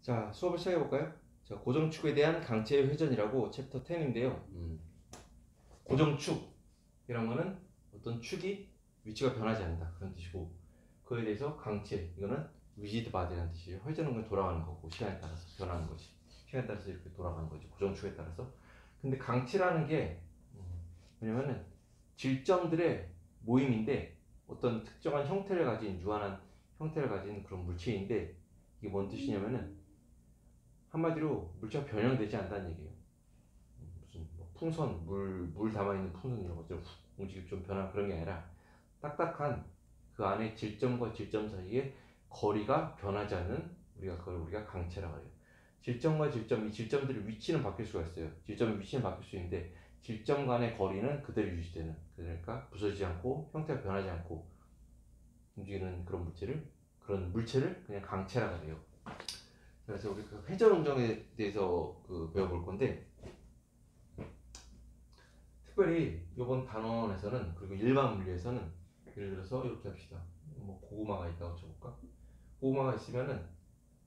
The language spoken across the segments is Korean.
자, 수업을 시작해 볼까요? 자, 고정축에 대한 강체의 회전이라고 챕터 10인데요. 고정축이란 거는 어떤 축이 위치가 변하지 않는다 그런 뜻이고, 그에 대해서 강체 이거는 리지드 바디라는 뜻이에요. 회전은 건 돌아가는 거고, 시간에 따라서 변하는 거지. 시간에 따라서 이렇게 돌아가는 거지, 고정축에 따라서. 근데 강체라는 게 뭐냐면은 질점들의 모임인데, 어떤 특정한 형태를 가진, 유한한 형태를 가진 그런 물체인데, 이게 뭔 뜻이냐면은 한마디로 물체가 변형되지 않는다는 얘기예요. 무슨 뭐 풍선, 물 담아있는 풍선 이런 것들 움직임 좀 변한 그런 게 아니라, 딱딱한 그 안에 질점과 질점 사이에 거리가 변하지 않는, 우리가 강체라고 해요. 질점과 질점, 이 질점들의 위치는 바뀔 수가 있어요. 질점의 위치는 바뀔 수 있는데 질점 간의 거리는 그대로 유지되는, 그러니까 부서지지 않고 형태가 변하지 않고 움직이는 그런 물체를 그냥 강체라고 해요. 그래서 우리 그 회전 운동에 대해서 배워볼 건데, 특별히 이번 단원에서는, 그리고 일반 물리에서는, 예를 들어서 이렇게 합시다. 뭐 고구마가 있다고 쳐볼까? 고구마가 있으면은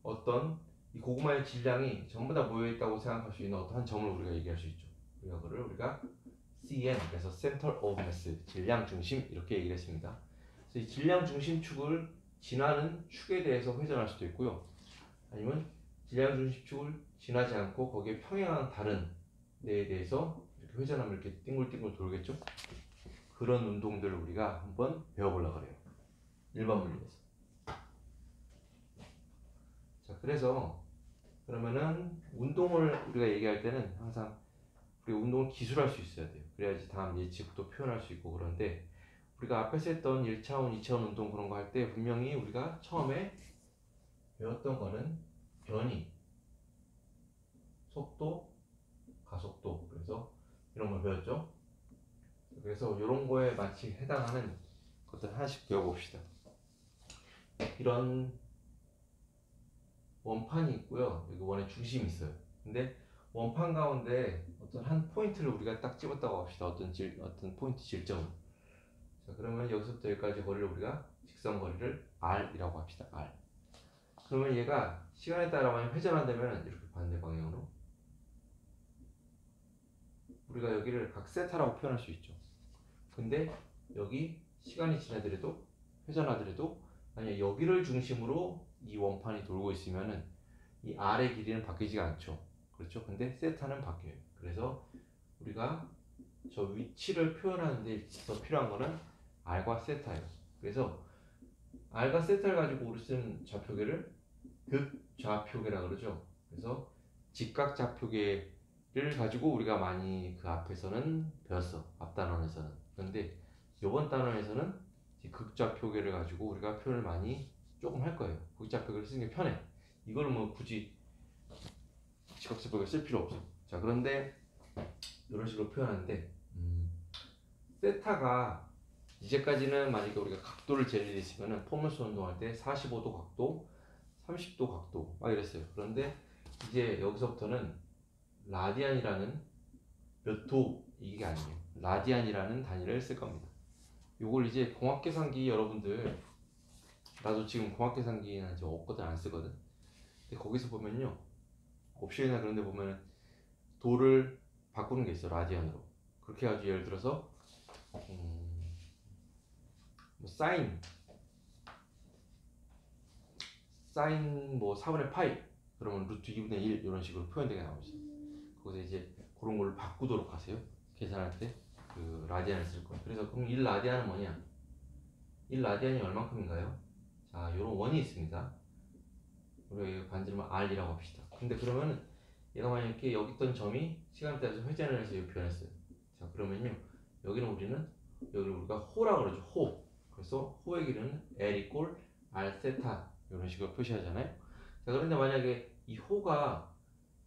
어떤 이 고구마의 질량이 전부 다 모여 있다고 생각할 수 있는 어떠한 점을 우리가 얘기할 수 있죠. 우리가 CM, 그래서 Center of Mass, 질량 중심, 이렇게 얘기를 했습니다. 그래서 이 질량 중심 축을 지나는 축에 대해서 회전할 수도 있고요. 아니면 질량 중심 축을 지나지 않고 거기에 평행한 다른 데에 대해서 이렇게 회전하면 이렇게 띵글띵글 돌겠죠. 그런 운동들을 우리가 한번 배워보려고 그래요, 일반 물리에서. 자, 그래서 그러면은 운동을 우리가 얘기할 때는 항상 우리 운동을 기술할 수 있어야 돼요. 그래야지 다음 예측도 표현할 수 있고. 그런데 우리가 앞에서 했던 1차원, 2차원 운동 그런 거 할 때 분명히 우리가 처음에 배웠던 거는 변이, 속도, 가속도, 그래서 이런 걸 배웠죠. 그래서 이런 거에 마치 해당하는 것들 하나씩 배워봅시다. 이런 원판이 있고요. 여기 원의 중심이 있어요. 근데 원판 가운데 어떤 한 포인트를 우리가 딱 집었다고 합시다. 어떤 포인트 질점을. 자, 그러면 여기서부터 여기까지 거리를 우리가 직선 거리를 R이라고 합시다. R. 그러면 얘가 시간에 따라 만약 회전한다면 이렇게 반대 방향으로 우리가 여기를 각 세타라고 표현할 수 있죠. 근데 여기 시간이 지나더라도, 회전하더라도, 만약 여기를 중심으로 이 원판이 돌고 있으면은 이 R의 길이는 바뀌지가 않죠. 그렇죠? 근데 세타는 바뀌어요. 그래서 우리가 저 위치를 표현하는 데 있어서 필요한 거는 R과 세타예요. 그래서 R과 세타를 가지고 우리 쓰는 좌표계를 극좌표계라고 그러죠. 그래서 직각좌표계를 가지고 우리가 많이 그 앞에서는 배웠어, 앞 단원에서는. 그런데 이번 단원에서는 극좌표계를 가지고 우리가 표현을 많이 조금 할 거예요. 극좌표계를 쓰는 게 편해. 이걸 뭐 굳이 직각좌표계 쓸 필요 없어. 자, 그런데 이런 식으로 표현하는데, 세타가 이제까지는 만약에 우리가 각도를 재를 있으면은 포물선 운동할 때 45도 각도, 30도 각도 막 이랬어요. 그런데 이제 여기서부터는 라디안이라는, 몇 도 이게 아니에요. 라디안이라는 단위를 쓸 겁니다. 요걸 이제 공학계산기 여러분들, 나도 지금 공학계산기는 이제 없거든, 안 쓰거든. 근데 거기서 보면요, 옵션이나 그런 데 보면은 도를 바꾸는 게 있어, 라디안으로. 그렇게 해가지고 예를 들어서 뭐 사인 뭐 4분의 파이, 그러면 루트 2분의 1 이런 식으로 표현되게 나오죠. 거기서 이제 그런 걸로 바꾸도록 하세요. 계산할 때 그 라디안을 쓸 거예요. 그래서 그럼 1라디안은 뭐냐? 1라디안이 얼만큼인가요? 자, 요런 원이 있습니다. 우리가 반지름을 R이라고 합시다. 근데 그러면은 얘가 만약에 여기 있던 점이 시간에 따라서 회전을 해서 여기 변했어요. 자, 그러면요, 여기를 우리가 호라고 그러죠. 호. 그래서 호의 길이는 L 이꼴 R 세타, 이런 식으로 표시하잖아요. 자, 그런데 만약에 이 호가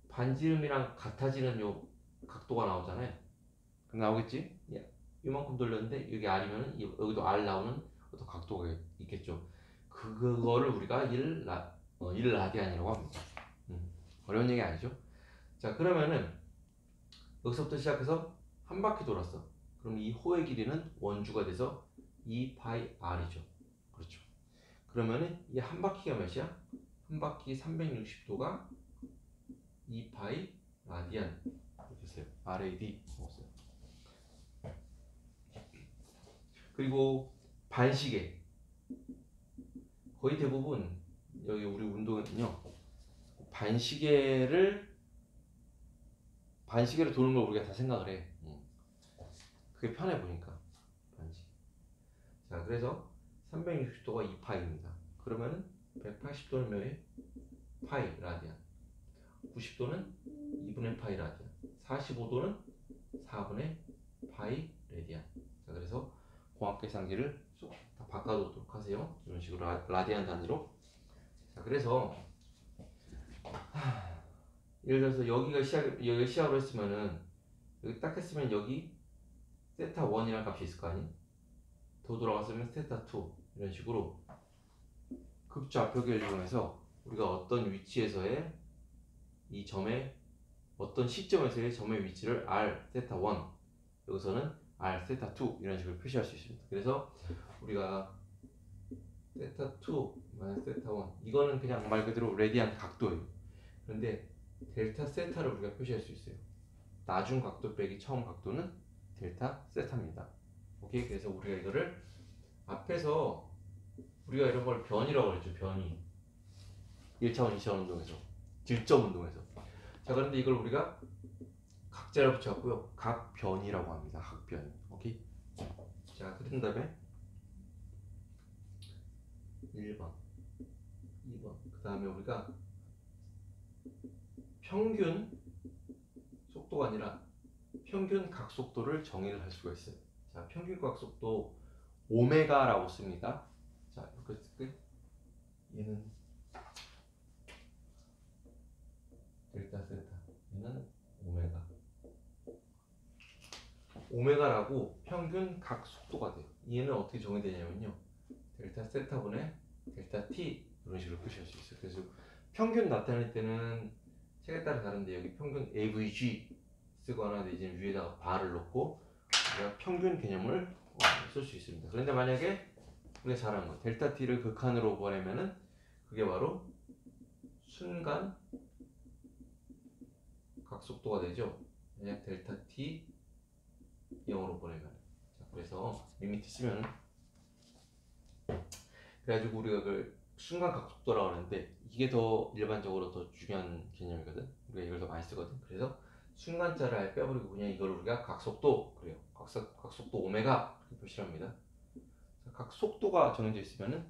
반지름이랑 같아지는 요 각도가 나오잖아요. 나오겠지? 예. 이만큼 돌렸는데 여기 R이면 여기도 R 나오는 어떤 각도가 있겠죠. 그거를 우리가 1라디안이라고 합니다. 어려운 얘기 아니죠? 자, 그러면은 여기서부터 시작해서 한 바퀴 돌았어. 그럼 이 호의 길이는 원주가 돼서 2파이 R이죠. 그렇죠. 그러면은 이 한 바퀴가 몇이야? 한 한 바퀴 360도가 2파이 라디안 이렇게 써요. RAD 먹었어요. 그리고 반시계 거의 대부분 여기 우리 운동은요 반시계를 도는 걸 우리가 다 생각을 해. 그게 편해 보니까 반시계. 자 그래서 360도가 2파이입니다. 그러면은 180도는 몇에? 파이 라디안. 90도는 2분의 파이 라디안. 45도는 4분의 파이 라디안. 자 그래서 공학계산기를 다 바꿔놓도록 하세요. 이런 식으로 라디안 단위로. 자 그래서 예를 들어서 여기가 시작으로 했으면은 여기 딱 했으면 여기 세타 1이라는 값이 있을 거 아니? 더 돌아갔으면 세타 2 이런 식으로 급좌표기를 이용해서 우리가 어떤 위치에서의 이 점의 어떤 시점에서의 점의 위치를 r 세타 1 여기서는 r 세타 2 이런 식으로 표시할 수 있습니다. 그래서 우리가 세타 2 마이너스 세타 1 이거는 그냥 말 그대로 레디안 각도예요. 그런데 델타 세타를 우리가 표시할 수 있어요. 나중 각도 빼기 처음 각도는 델타 세타입니다. 오케이? 그래서 우리가 이거를 앞에서 우리가 이런 걸 변이라고 그랬죠. 변이 1차원 2차원 운동에서 질점 운동에서. 자 그런데 이걸 우리가 각자를 붙여갖고요 각변이라고 합니다. 각변. 오케이? 자 그런 다음에 1번 2번 그 다음에 우리가 평균 속도가 아니라 평균 각속도를 정의를 할 수가 있어요. 자 평균 각속도 오메가라고 씁니다. 자 이렇게 쓸게. 얘는 델타 세타 얘는 오메가 오메가라고 평균 각속도가 돼요. 얘는 어떻게 정의되냐면요 델타 세타분의 델타 t 이런 식으로 표시할 수 있어요. 그래서 평균 나타낼 때는 책에 따라 다른데 여기 평균 AVG 쓰거나 내지는 위에다가 바를 놓고 우리가 평균 개념을 쓸 수 있습니다. 그런데 만약에 우리가 잘하는 거 델타 t를 극한으로 보내면은 그게 바로 순간 각속도가 되죠. 만약 델타 t 0으로 보내면. 자, 그래서 리미트 쓰면 그래가지고 우리가 그 순간 각속도라고 하는데 이게 더 일반적으로 더 중요한 개념이거든. 우리가 이걸 더 많이 쓰거든. 그래서 순간자를 아예 빼버리고 그냥 이걸 우리가 각속도 그래요. 각속도 오메가 이렇게 표시합니다. 각속도가 정해져 있으면은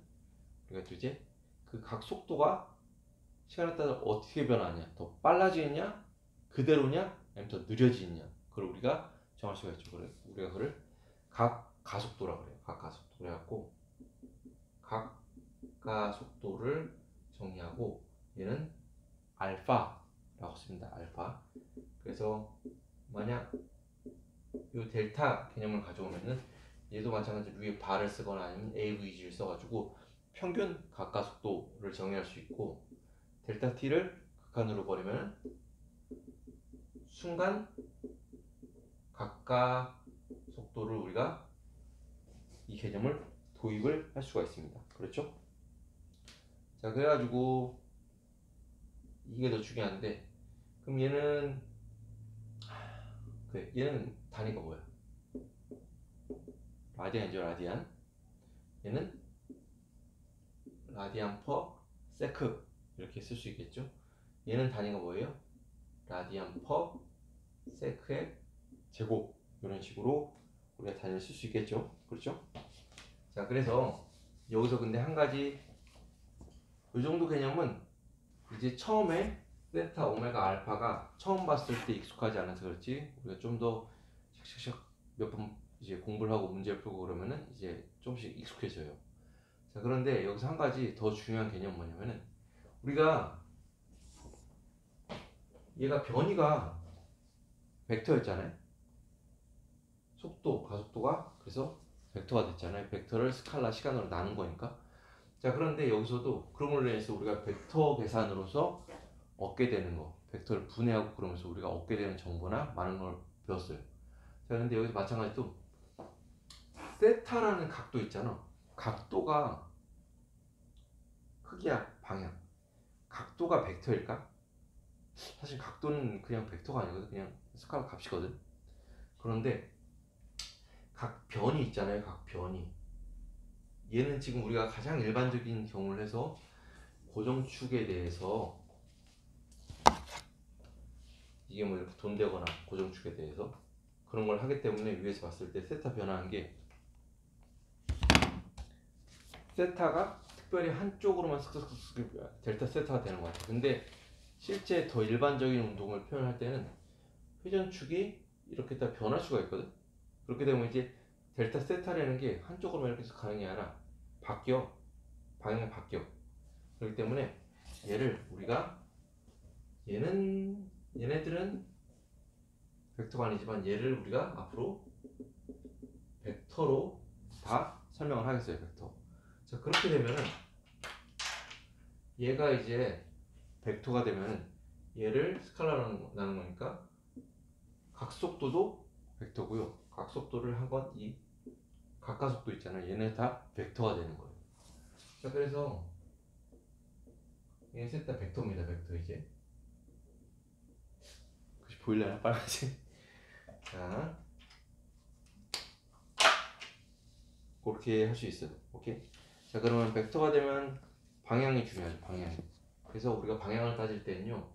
우리가 또 이제 그 각속도가 시간에 따라 어떻게 변하냐, 더 빨라지느냐, 그대로냐, 아니면 더 느려지느냐, 그걸 우리가 정할 수가 있죠. 그래 우리가 그걸 각가속도라고 그래요. 각가속도 그래갖고 각가속도를 정의하고 얘는 알파라고 씁니다. 알파. 그래서 만약 이 델타 개념을 가져오면은 얘도 마찬가지로 위에 바를 쓰거나 아니면 AVG를 써가지고 평균 각가속도를 정의할 수 있고 델타 t를 극한으로 버리면 순간 각가속도를 우리가 이 개념을 도입을 할 수가 있습니다. 그렇죠? 자 그래가지고 이게 더 중요한데 그럼 얘는 그래 얘는 단위가 뭐야? 라디안이죠. 라디안. 얘는 라디안 퍼 세크 이렇게 쓸 수 있겠죠. 얘는 단위가 뭐예요? 라디안 퍼 세크의 제곱 이런 식으로 우리가 단위를 쓸 수 있겠죠. 그렇죠? 자 그래서 여기서 근데 한 가지 이 정도 개념은 이제 처음에 세타 오메가 알파가 처음 봤을 때 익숙하지 않아서 그렇지 우리가 좀 더 샥샥샥 몇 번 이제 공부를 하고 문제를 풀고 그러면은 이제 조금씩 익숙해져요. 자 그런데 여기서 한 가지 더 중요한 개념은 뭐냐면은 우리가 얘가 변이가 벡터였잖아요. 속도, 가속도가 그래서 벡터가 됐잖아요. 벡터를 스칼라 시간으로 나눈 거니까. 자 그런데 여기서도 그런 걸로 인해서 우리가 벡터 계산으로서 얻게 되는 거 벡터를 분해하고 그러면서 우리가 얻게 되는 정보나 많은 걸 배웠어요. 자 근데 여기서 마찬가지로 세타라는 각도 있잖아. 각도가 크기야 방향 각도가 벡터일까? 사실 각도는 그냥 벡터가 아니거든. 그냥 스칼라 값이거든. 그런데 각 변이 있잖아요. 각 변이. 얘는 지금 우리가 가장 일반적인 경우를 해서 고정축에 대해서 이게 뭐 이렇게 돈되거나 고정축에 대해서 그런 걸 하기 때문에 위에서 봤을 때 세타 변화한 게 세타가 특별히 한쪽으로만 쓱쓱쓱 델타 세타가 되는 것 같아요. 근데 실제 더 일반적인 운동을 표현할 때는 회전축이 이렇게 다 변할 수가 있거든. 그렇게 되면 이제 델타 세타라는 게 한쪽으로만 이렇게 해서 가는 게 아니라 바뀌어. 방향이 바뀌어. 그렇기 때문에 얘를 우리가 얘네들은 벡터가 아니지만 얘를 우리가 앞으로 벡터로 다 설명을 하겠어요. 벡터. 자, 그렇게 되면은 얘가 이제 벡터가 되면은 얘를 스칼라로 나는 거니까 각속도도 벡터고요. 각속도를 한 건 이 각가속도 있잖아요. 얘네 다 벡터가 되는 거예요. 자, 그래서 얘 셋 다 벡터입니다. 벡터 이제. 혹시 보일래나? 빨간색. 자, 그렇게 할 수 있어요. 오케이. 자, 그러면 벡터가 되면 방향이 중요하죠. 방향. 그래서 우리가 방향을 따질 때는요.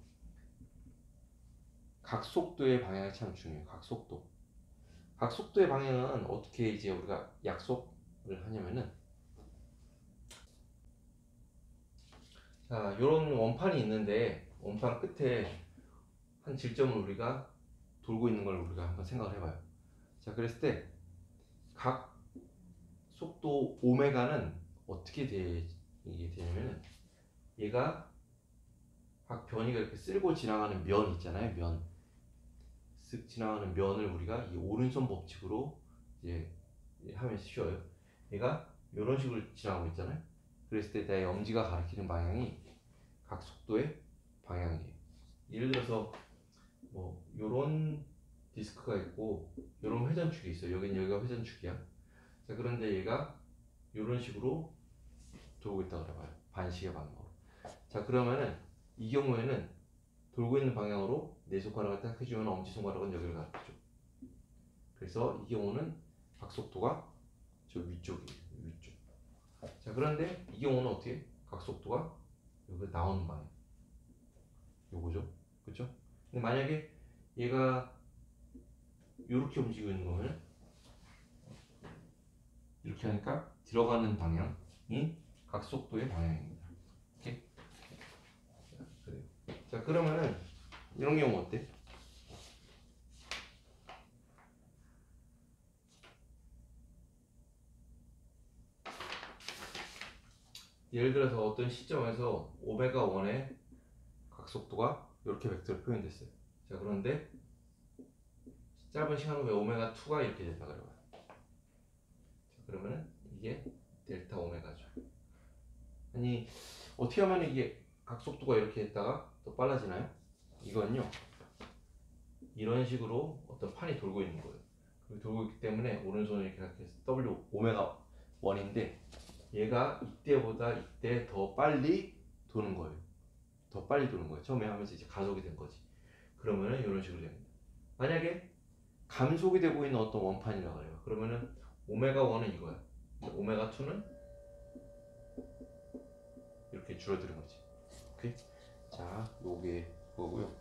각속도의 방향이 참 중요해요. 각속도. 각속도의 방향은 어떻게 이제 우리가 약속을 하냐면은 자, 요런 원판이 있는데 원판 끝에 한 질점을 우리가 돌고 있는 걸 우리가 한번 생각을 해봐요. 자, 그랬을 때 각 속도 오메가는 어떻게 이게 되냐면은 얘가 각 변이가 이렇게 쓸고 지나가는 면 있잖아요. 면. 쓱 지나가는 면을 우리가 이 오른손 법칙으로 이제 하면 쉬워요. 얘가 이런 식으로 지나가고 있잖아요. 그랬을 때 나의 엄지가 가리키는 방향이 각 속도의 방향이에요. 예를 들어서 뭐 요런 디스크가 있고 요런 회전축이 있어요. 여기가 회전축이야. 자, 그런데 얘가 요런 식으로 돌고 있다 그래봐요. 반시계 방향으로. 자, 그러면은 이 경우에는 돌고 있는 방향으로 내 손가락을 딱 해주면 엄지손가락은 여기를 가리키죠. 그래서 이 경우는 각속도가 저 위쪽이에요. 위쪽. 자, 그런데 이 경우는 어떻게? 각속도가 여기 나오는 방향. 요거죠. 그쵸? 근데 만약에 얘가 이렇게 움직이고 있는 거면 이렇게 하니까 들어가는 방향이 각속도의 방향입니다. 오케이? 자, 그래요. 자, 그러면은 이런 경우 어때? 예를 들어서 어떤 시점에서 오메가 1의 각속도가 이렇게 벡터로 표현됐어요. 자, 그런데 짧은 시간 후에 오메가 2가 이렇게 됐다 그래요. 자, 그러면은 이게 델타 오메가죠. 아니, 어떻게 하면 이게 각속도가 이렇게 됐다가 또 빨라지나요? 이건요, 이런 식으로 어떤 판이 돌고 있는 거예요. 돌고 있기 때문에 오른손을 이렇게 해서 W 오메가 1인데 얘가 이때보다 이때 더 빨리 도는 거예요. 더 빨리 도는 거예요. 처음에 하면서 이제 가속이 된 거지. 그러면은 이런 식으로 됩니다. 만약에 감속이 되고 있는 어떤 원판이라고 해요. 그러면은 오메가 1은 이거야. 오메가 2는 이렇게 줄어드는 거지. 오케이? 자, 요게 그거고요.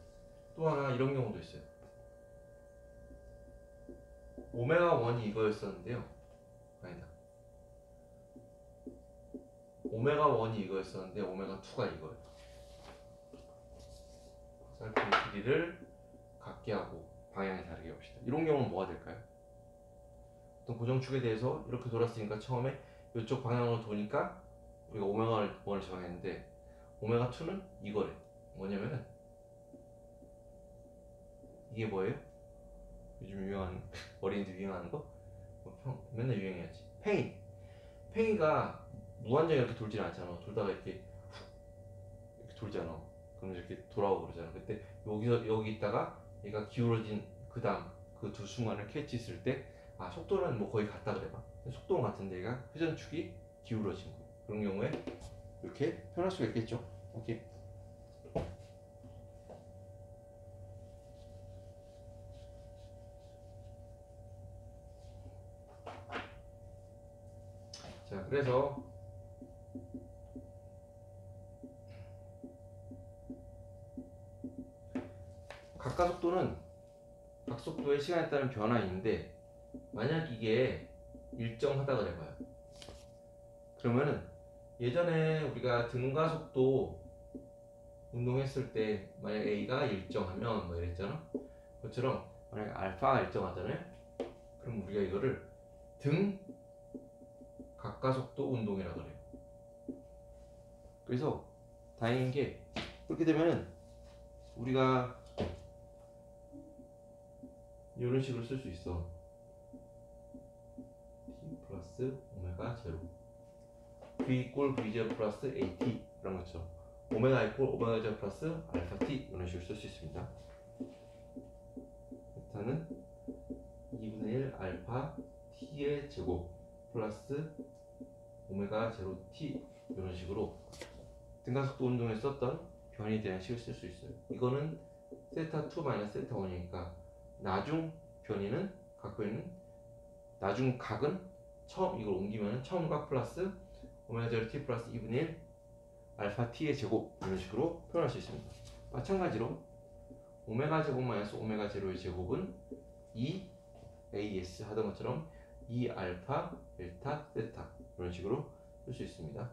또 하나 이런 경우도 있어요. 오메가 1이 이거였었는데요. 아니다. 오메가 1이 이거였었는데 오메가 2가 이거예요. 셀프의 길이를 같게 하고 방향이 다르게 합시다. 이런 경우는 뭐가 될까요? 어떤 고정축에 대해서 이렇게 돌았으니까 처음에 이쪽 방향으로 도니까 우리가 오메가 1을 정했는데 오메가 2는 이거래. 뭐냐면은 이게 뭐예요? 요즘 유행하는 어린이들 유행하는 거? 맨날 유행해야지. 팽이가 무한정에 이렇게 돌진 않잖아. 돌다가 이렇게 돌잖아. 그럼 이렇게 돌아오고 그러잖아. 그때 여기 있다가 얘가 기울어진 그 다음 그 두 순간을 캐치했을 때 아, 속도는 뭐 거의 같다 그래봐. 속도는 같은데 얘가 회전축이 기울어진 거. 그런 경우에 이렇게 표현할 수가 있겠죠. 오케이. 그래서 각가속도는 각속도의 시간에 따른 변화인데 만약 이게 일정하다 그래봐요. 그러면은 예전에 우리가 등가속도 운동했을 때 만약 A가 일정하면 뭐 이랬잖아. 그것처럼 만약 알파가 일정하잖아요. 그럼 우리가 이거를 등 각가속도 운동이라고 그래요. 그래서 다행인 게 그렇게 되면은 우리가 이런 식으로 쓸 수 있어. t 플러스 오메가 제로 v 이꼴 v 제로 플러스 at 그런 것처럼 오메가 이꼴 오메가 제로 플러스 알파 t 이런 식으로 쓸 수 있습니다. 베타는 2분의 1 알파 t의 제곱 플러스 오메가 제로 t 이런 식으로 등가속도 운동에 썼던 변이 대한 식을 쓸 수 있어요. 이거는 세타 2 마이너스 세타 1이니까 나중 변이는 각 변이는 나중 각은 처음 이걸 옮기면 처음과 플러스 오메가 제로 t 플러스 2분의 1 알파 t의 제곱 이런 식으로 표현할 수 있습니다. 마찬가지로 오메가 제곱 마이너스 오메가 제로의 제곱은 2as 하던 것처럼 2 알파 델타 세타 이런 식으로 쓸 수 있습니다.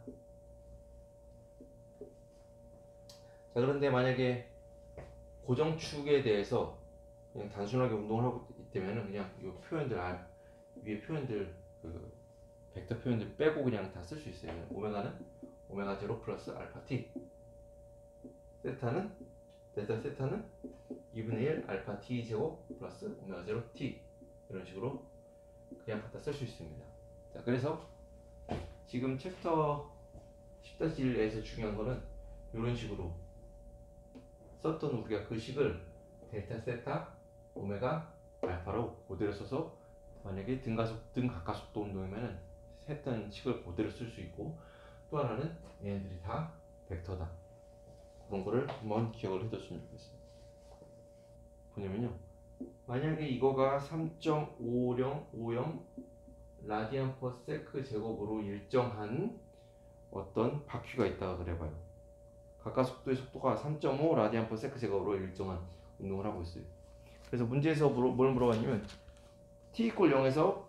자, 그런데 만약에 고정축에 대해서 그냥 단순하게 운동을 하고 있다면 그냥 이 표현들 위에 표현들 그 벡터 표현들 빼고 그냥 다 쓸 수 있어요. 오메가는 오메가 제로 플러스 알파 t, 세타는 델타 세타는 2분의 1 알파 t 제곱 플러스 오메가 제로 t 이런 식으로 그냥 갖다 쓸 수 있습니다. 자, 그래서 지금 챕터 10-1에서 중요한 거는 이런 식으로 썼던 우리가 그 식을 델타 세타 오메가 알파로 그대로 써서 만약에 등 각가속도 운동이면은 했던 식을 그대로 쓸 수 있고, 또 하나는 얘네들이 다 벡터다. 그런 거를 한번 기억을 해뒀으면 좋겠어요. 뭐냐면요, 만약에 이거가 3.5050 라디안 퍼 세크 제곱으로 일정한 어떤 바퀴가 있다가 그래봐요. 각가속도의 속도가 3.5 라디안 퍼 세크 제곱으로 일정한 운동을 하고 있어요. 그래서 문제에서 뭘 물어봤냐면 t 이퀄 0에서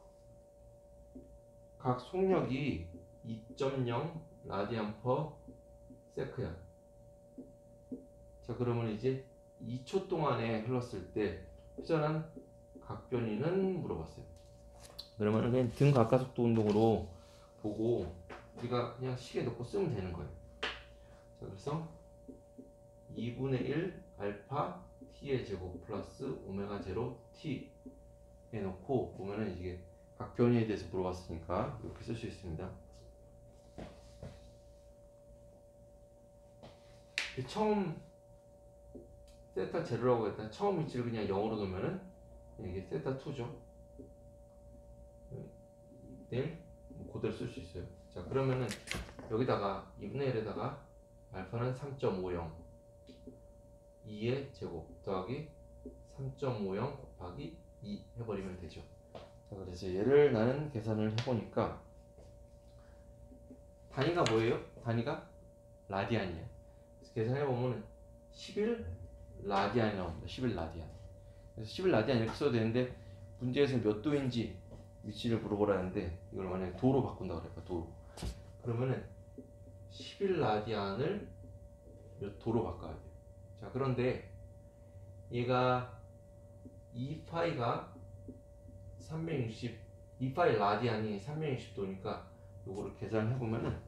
각 속력이 2.0 라디안 퍼 세크야. 자, 그러면 이제 2초 동안에 흘렀을 때 회전한 각 변이는 물어봤어요. 그러면 그냥 등 각가속도 운동으로 보고 우리가 그냥 식에 넣고 쓰면 되는 거예요. 자, 그래서 2분의 1 알파 t의 제곱 플러스 오메가 제로 t 해놓고 보면은 이게 각 변이에 대해서 물어봤으니까 이렇게 쓸 수 있습니다. 처음 세타 제로라고 했다. 처음 위치를 그냥 0으로 놓으면은 이게 세타 2죠. 내일 그대로 쓸 수 있어요. 자, 그러면은 여기다가 2분의 1에다가 알파는 3.50 2의 제곱 더하기 3.50 곱하기 2 해버리면 되죠. 자, 그래서 얘를 나는 계산을 해보니까 단위가 뭐예요? 단위가 라디안이에요. 그래서 계산해보면 11 라디안이 나옵니다. 11 라디안. 그래서 11 라디안 이렇게 써도 되는데 문제에서 몇 도인지 위치를 물어보라는데 이걸 만약에 도로 바꾼다 그래봐. 도로. 그러면은 11 라디안을 몇 도로 바꿔야 돼요. 자, 그런데 얘가 2파이가 360 2파이 라디안이 360도니까 요거를 계산해보면은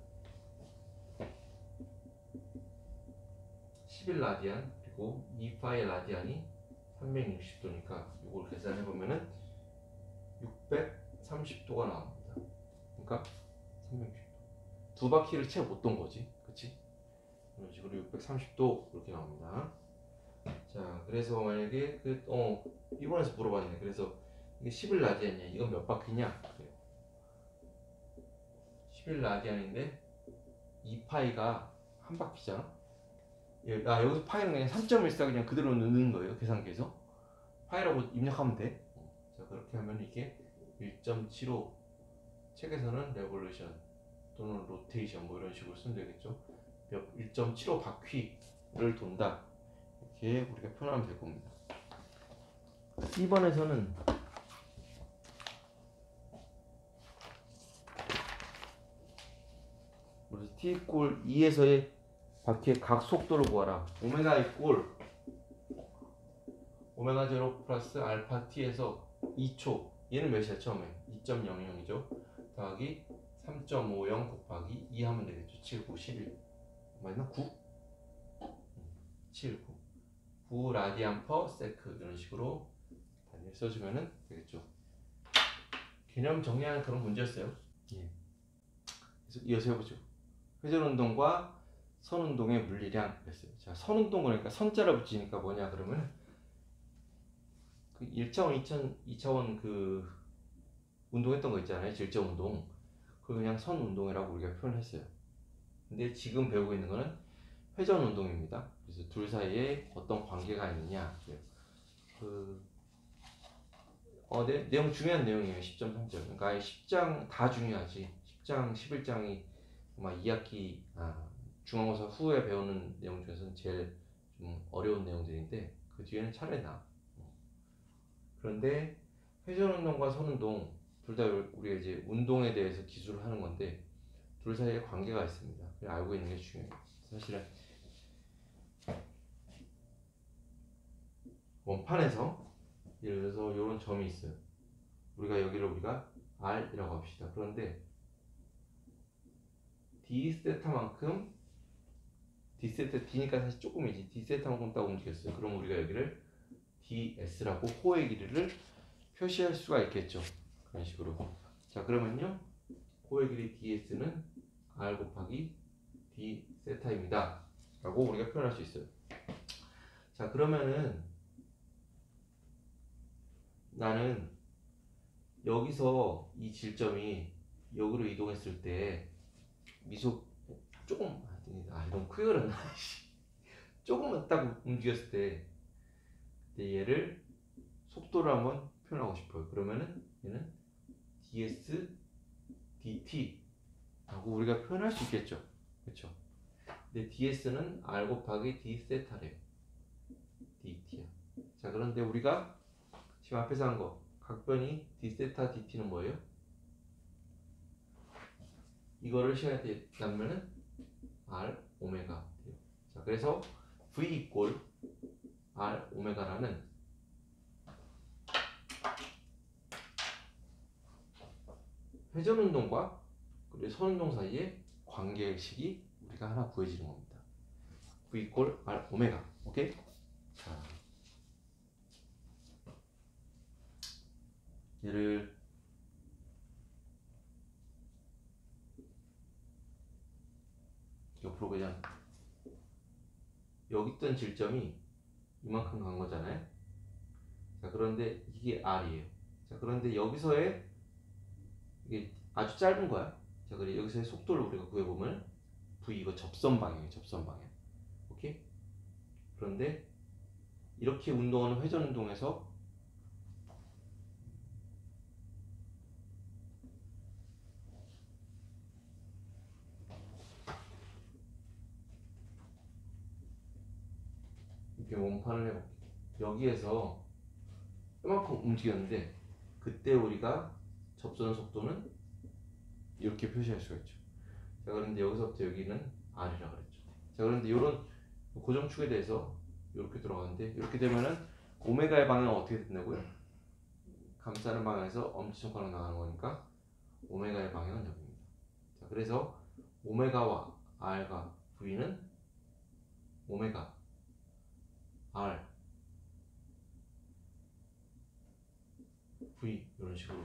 11 라디안 그리고 2파이 라디안이 360도니까 요걸 계산해보면은 630도가 나옵니다. 그러니까 360도. 두 바퀴를 채 못 돈 거지. 그치? 이런 식으로 630도 이렇게 나옵니다. 자, 그래서 만약에 이번에서 물어봤네. 그래서 이게 11 라디안이야. 이건 몇 바퀴냐? 그래요. 11 라디안인데 2파이가 한 바퀴잖아. 여기서 파이는 그냥 3.14 그냥 그대로 넣는 거예요. 계산기에서 파이라고 입력하면 돼. 자, 그렇게 하면 이게 1.75 책에서는 레볼루션 또는 로테이션 뭐 이런 식으로 쓰면 되겠죠. 1.75 바퀴를 돈다 이렇게 우리가 표현하면 될 겁니다. 2번에서는 우리 t 이꼴 2에서의 바퀴의 각 속도를 구하라. 오메가 이꼴 오메가 0 플러스 알파 t에서 2초, 얘는 몇이야 처음에? 2.00이죠. 더하기 3.50 곱하기 2 하면 되겠죠. 7, 9, 11 맞나? 9? 7, 9 9 라디안 퍼 세크 이런 식으로 단위를 써주면 되겠죠. 개념 정리하는 그런 문제였어요. 예. 그래서 이어서 해보죠. 회전운동과 선운동의 물리량 그랬어요. 자, 선운동 그러니까 선자를 붙이니까 뭐냐 그러면 그 1차원, 2차원 그 운동했던 거 있잖아요. 질적 운동. 그걸 그냥 선 운동이라고 우리가 표현했어요. 근데 지금 배우고 있는 거는 회전 운동입니다. 그래서 둘 사이에 어떤 관계가 있느냐. 네, 내용 중요한 내용이에요. 10.3절. 그러니까 10장 다 중요하지. 10장, 11장이 아마 2학기 중간고사 후에 배우는 내용 중에서는 제일 좀 어려운 내용들인데 그 뒤에는 차라리 나아. 그런데 회전운동과 선운동 둘 다 우리가 이제 운동에 대해서 기술을 하는 건데 둘 사이에 관계가 있습니다. 알고 있는 게 중요해요. 사실은 원판에서 예를 들어서 이런 점이 있어요. 여기를 우리가 R이라고 합시다. 그런데 D세타만큼 D세타 D니까 사실 조금이지 D세타만큼 딱 움직였어요. 그럼 우리가 여기를 DS라고 호의 길이를 표시할 수가 있겠죠. 그런 식으로. 자, 그러면요 호의 길이 DS는 R 곱하기 D세타입니다 라고 우리가 표현할 수 있어요. 자, 그러면은 나는 여기서 이 질점이 여기로 이동했을 때 미속 조금 너무 크게 그렸나 조금만 딱 움직였을 때 얘를 속도를 한번 표현하고 싶어요. 그러면은 얘는 ds dt 라고 우리가 표현할 수 있겠죠. 그렇죠? 근데 ds는 r 곱하기 d 세타래요. dt야. 자, 그런데 우리가 지금 앞에서 한 거 각변이 d 세타 dt는 뭐예요? 이거를 시간에 나누면은 r 오메가 돼요. 자, 그래서 v 이꼴 r 오메가라는 회전운동과 그리고 선운동 사이의 관계식이 우리가 하나 구해지는 겁니다. v 이꼴 r 오메가. 오케이? 자, 얘를 옆으로 그냥 여기 있던 질점이 이만큼 간 거잖아요. 자, 그런데 이게 R이에요. 자, 그런데 여기서의 이게 아주 짧은 거야. 자, 그래 여기서의 속도를 우리가 구해보면 V 이거 접선 방향이에요. 접선 방향. 오케이? 그런데 이렇게 운동하는 회전 운동에서 이렇게 원판을 해볼게요. 여기에서 이만큼 움직였는데 그때 우리가 접선 속도는 이렇게 표시할 수가 있죠. 자, 그런데 여기서부터 여기는 R이라고 그랬죠. 자, 그런데 이런 고정축에 대해서 이렇게 들어가는데 이렇게 되면은 오메가의 방향은 어떻게 된다고요? 감싸는 방향에서 엄지손가락 나가는 거니까 오메가의 방향은 여기입니다. 자, 그래서 오메가와 R과 V는 오메가 R V 이런 식으로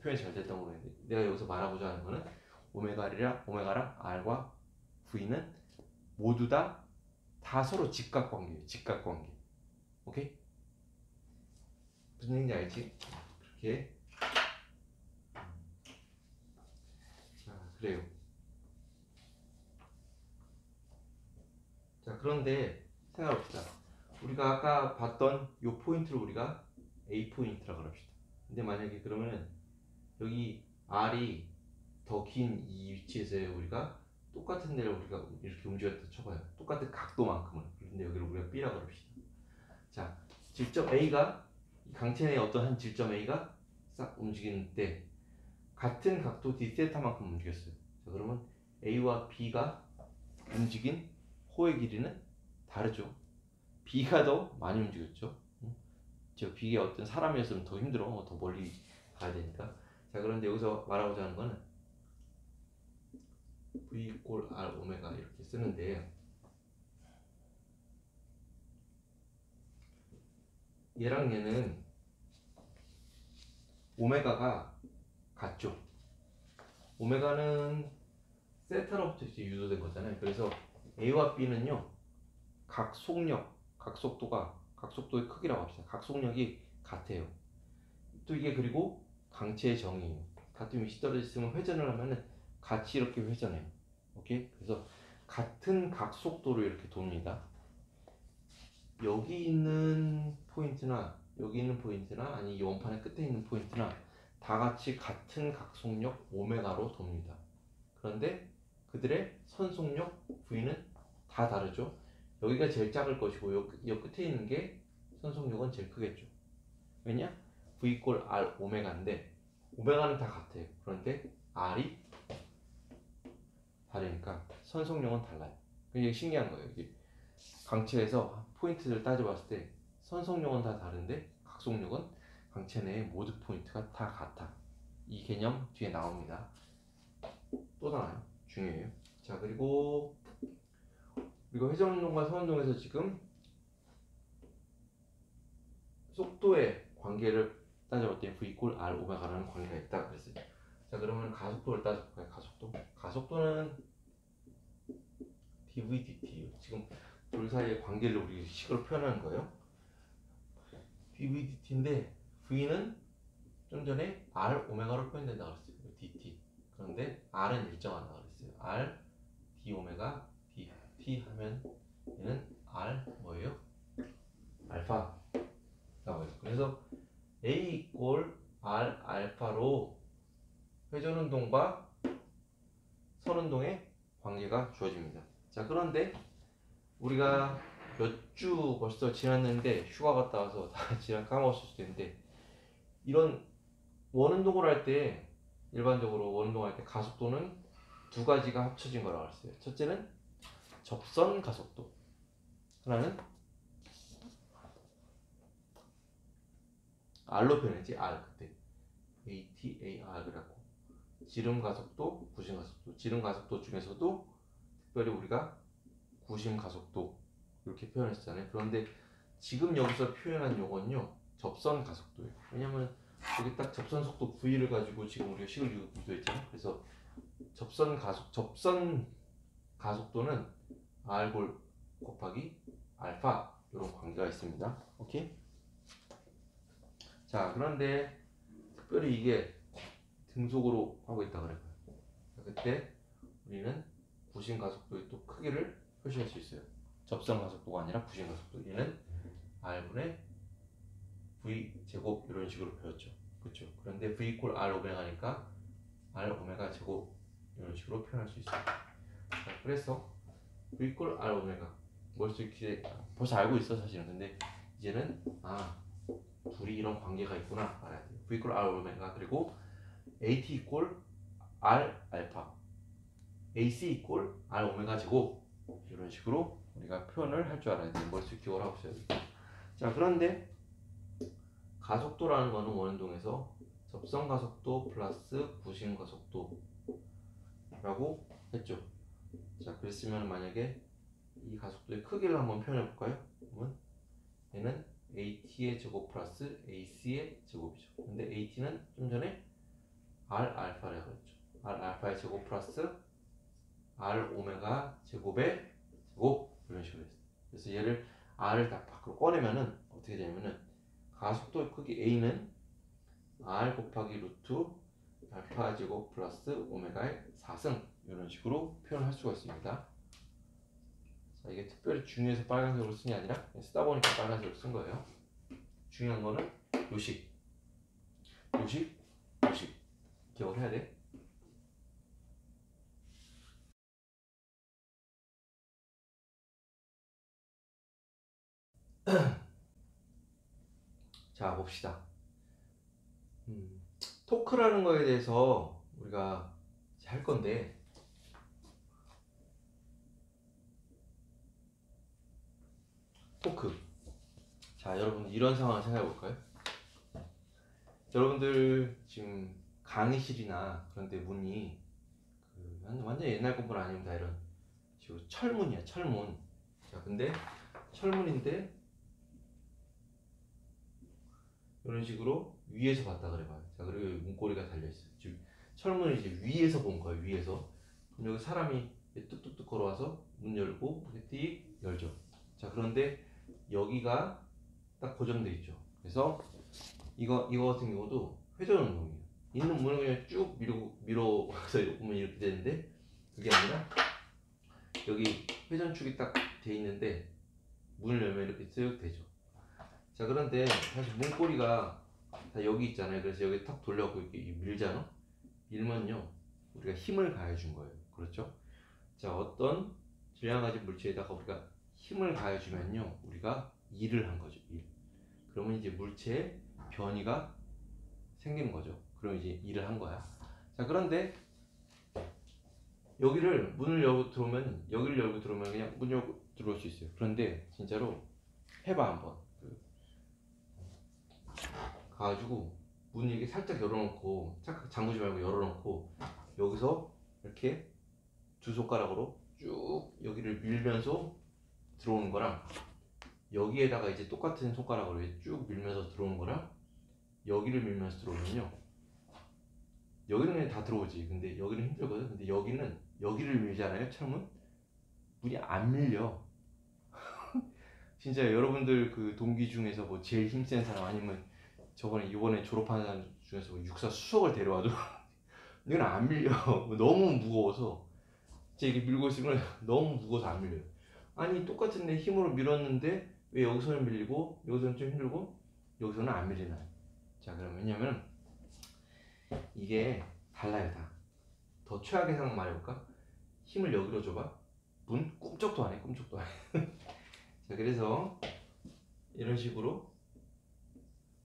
표현이 잘 됐다고 그러는데 내가 여기서 말하고자 하는 거는 오메가랑 R과 V는 모두 다 서로 직각관계예요. 직각관계. 오케이? 무슨 얘기인지 알지? 그렇게. 자, 그래요. 자, 그런데 생각해봅시다. 우리가 아까 봤던 이 포인트를 우리가 A 포인트라고 합시다. 근데 만약에 그러면은 여기 R이 더 긴 이 위치에서 우리가 똑같은 데를 우리가 이렇게 움직였다 쳐봐요. 똑같은 각도만큼은. 그런데 여기를 우리가 B라고 그럽시다. 자, 질점 A가 강체 내의 어떤 한 질점 A가 싹 움직이는 때 같은 각도 dθ만큼 움직였어요. 자, 그러면 A와 B가 움직인 호의 길이는 다르죠. B가 더 많이 움직였죠. 저 B가 어떤 사람이었으면 더 힘들어. 더 멀리 가야 되니까. 자, 그런데 여기서 말하고자 하는 거는 V 꼴 R 오메가 이렇게 쓰는데 얘랑 얘는 오메가가 같죠. 오메가는 세타로부터 이제 유도된 거잖아요. 그래서 A와 B는요 각속도의 크기라고 합시다. 각속력이 같아요. 또 이게 그리고 강체의 정의예요. 같은 위치 떨어져 있으면 회전을 하면은 같이 이렇게 회전해요. 오케이? 그래서 같은 각속도로 이렇게 돕니다. 여기 있는 포인트나 여기 있는 포인트나 아니 이 원판의 끝에 있는 포인트나 다 같이 같은 각속력 오메가로 돕니다. 그런데 그들의 선속력 V는 다 다르죠. 여기가 제일 작을 것이고 요 끝에 있는 게 선속력은 제일 크겠죠. 왜냐? V 꼴 R 오메가인데 오메가는 다 같아요. 그런데 R이 다르니까 선속력은 달라요. 이게 신기한 거예요. 이게 강체에서 포인트를 따져봤을 때 선속력은 다 다른데 각속력은 강체 내의 모든 포인트가 다 같아. 이 개념 뒤에 나옵니다. 또 나와요. 중요해요. 자, 그리고 회전운동과 선운동에서 지금 속도의 관계를 따져봤더니 V 꼴 R 오메가라는 관계가 있다 그랬어요. 자, 그러면 가속도를 따져볼까요? 가속도는 dv dt예요. 지금 둘 사이의 관계를 우리 식으로 표현하는 거예요. dv dt인데 v는 좀 전에 r 오메가로 표현된다 그랬어요. dt. 그런데 r은 일정하다 그랬어요. r d 오메가 dt 하면 얘는 r 뭐예요? 알파라고 해요. 그래서 a 꼴 r 알파로 회전운동과 선운동의 관계가 주어집니다. 자, 그런데 우리가 몇 주 벌써 지났는데 휴가 갔다 와서 다 지난 까먹었을 수도 있는데 이런 원운동을 할 때 일반적으로 원운동할 때 가속도는 두 가지가 합쳐진 거라고 했어요. 첫째는 접선 가속도, 하나는 R로 표현했지. R 그때 ATAR 그래갖고 지름 가속도, 구심 가속도. 지름 가속도 중에서도 특별히 우리가 구심 가속도 이렇게 표현했잖아요. 그런데 지금 여기서 표현한 요건요 접선 가속도예요. 왜냐면 여기 딱 접선 속도 V를 가지고 지금 우리가 식을 유도했잖아요. 그래서 접선 가속도는 R 골 곱하기 알파 이런 관계가 있습니다. 오케이? 자, 그런데 특별히 이게 등속으로 하고 있다 그래요. 그때 우리는 구심 가속도의 또 크기를 표시할 수 있어요. 접선 가속도가 아니라 구심 가속도. 얘는 R분의 V 제곱 이런 식으로 배웠죠. 그렇죠? 그런데 V 꼴 R 오메가니까 R 오메가 제곱 이런 식으로 표현할 수 있어요. 자, 그래서 V 꼴 R 오메가 뭘수 있게 벌써 알고 있어 사실은. 근데 이제는 둘이 이런 관계가 있구나 알아야 돼요. V 꼴 R 오메가 그리고 AT 이꼴 R 알파 AC 이꼴 R 오메가 제곱 이런 식으로 우리가 표현을 할 줄 알아야 돼요. 머릿속 기억을 하고 있어야 돼요. 자, 그런데 가속도라는 거는 원운동에서 접선 가속도 플러스 구심 가속도라고 했죠. 자, 그랬으면 만약에 이 가속도의 크기를 한번 표현해 볼까요? 그러면 얘는 AT의 제곱 플러스 AC의 제곱이죠. 근데 AT는 좀 전에 R 알파라고 했죠. R 알파의 제곱 플러스 R 오메가 제곱의 제곱 이런 식으로 했어요. 그래서 얘를 R을 딱 밖으로 꺼내면은 어떻게 되냐면은 가속도의 크기 A는 R 곱하기 루트 알파 제곱 플러스 오메가의 4승 이런 식으로 표현할 수가 있습니다. 자, 이게 특별히 중요해서 빨간색으로 쓴 게 아니라 쓰다 보니까 빨간색으로 쓴 거예요. 중요한 거는 요식 기억을 해야 돼. 자, 봅시다. 토크라는 거에 대해서 우리가 할 건데, 토크. 자, 여러분 이런 상황을 생각해 볼까요? 여러분들 지금 강의실이나 그런데 문이 완전 옛날 건물 아닙니다. 이런 지금 철문이야, 철문. 자, 근데 철문인데 이런 식으로 위에서 봤다 그래봐요. 자, 그리고 문고리가 달려있어요. 지금 철문을 이제 위에서 본 거예요. 위에서. 그럼 여기 사람이 뚝뚝뚝 걸어와서 문 열고 이렇게 띡 열죠. 자, 그런데 여기가 딱 고정돼 있죠. 그래서 이거 같은 경우도 회전 운동이에요. 있는 문을 그냥 쭉 밀어서 보면 이렇게 되는데, 그게 아니라 여기 회전축이 딱 돼 있는데 문을 열면 이렇게 쓱 되죠. 자, 그런데 사실 문고리가 다 여기 있잖아요. 그래서 여기 탁 돌려갖고 이렇게 밀잖아. 밀면요, 우리가 힘을 가해준 거예요. 그렇죠? 자, 어떤 질량 가진 물체에다가 우리가 힘을 가해주면요, 우리가 일을 한 거죠. 일. 그러면 이제 물체의 변이가 생기는 거죠. 그럼 이제 일을 한 거야. 자, 그런데 여기를 문을 열고 들어오면, 여기를 열고 들어오면 그냥 문 열고 들어올 수 있어요. 그런데 진짜로 해봐 한번. 가가지고 문 이렇게 살짝 열어놓고, 착 잠그지 말고 열어놓고 여기서 이렇게 두 손가락으로 쭉 여기를 밀면서 들어오는 거랑, 여기에다가 이제 똑같은 손가락으로 쭉 밀면서 들어오는 거랑, 여기를 밀면서 들어오면요, 여기는 그냥 다 들어오지. 근데 여기는 힘들거든. 근데 여기를 밀잖아요. 철문. 문이 안 밀려. 진짜 여러분들 그 동기 중에서 뭐 제일 힘센 사람, 아니면 이번에 졸업한 사람 중에서 뭐 육사 수석을 데려와도 이건 안 밀려. 너무 무거워서. 진짜 이게 밀고 있으면 너무 무거워서 안 밀려요. 아니, 똑같은 내 힘으로 밀었는데 왜 여기서는 밀리고 여기서는 좀 힘들고 여기서는 안 밀리나요? 자, 그럼 왜냐면 이게 달라요. 더 최악의 상황 말해볼까? 힘을 여기로 줘봐. 문 꿈쩍도 안 해. 꿈쩍도 안 해. 자, 그래서 이런 식으로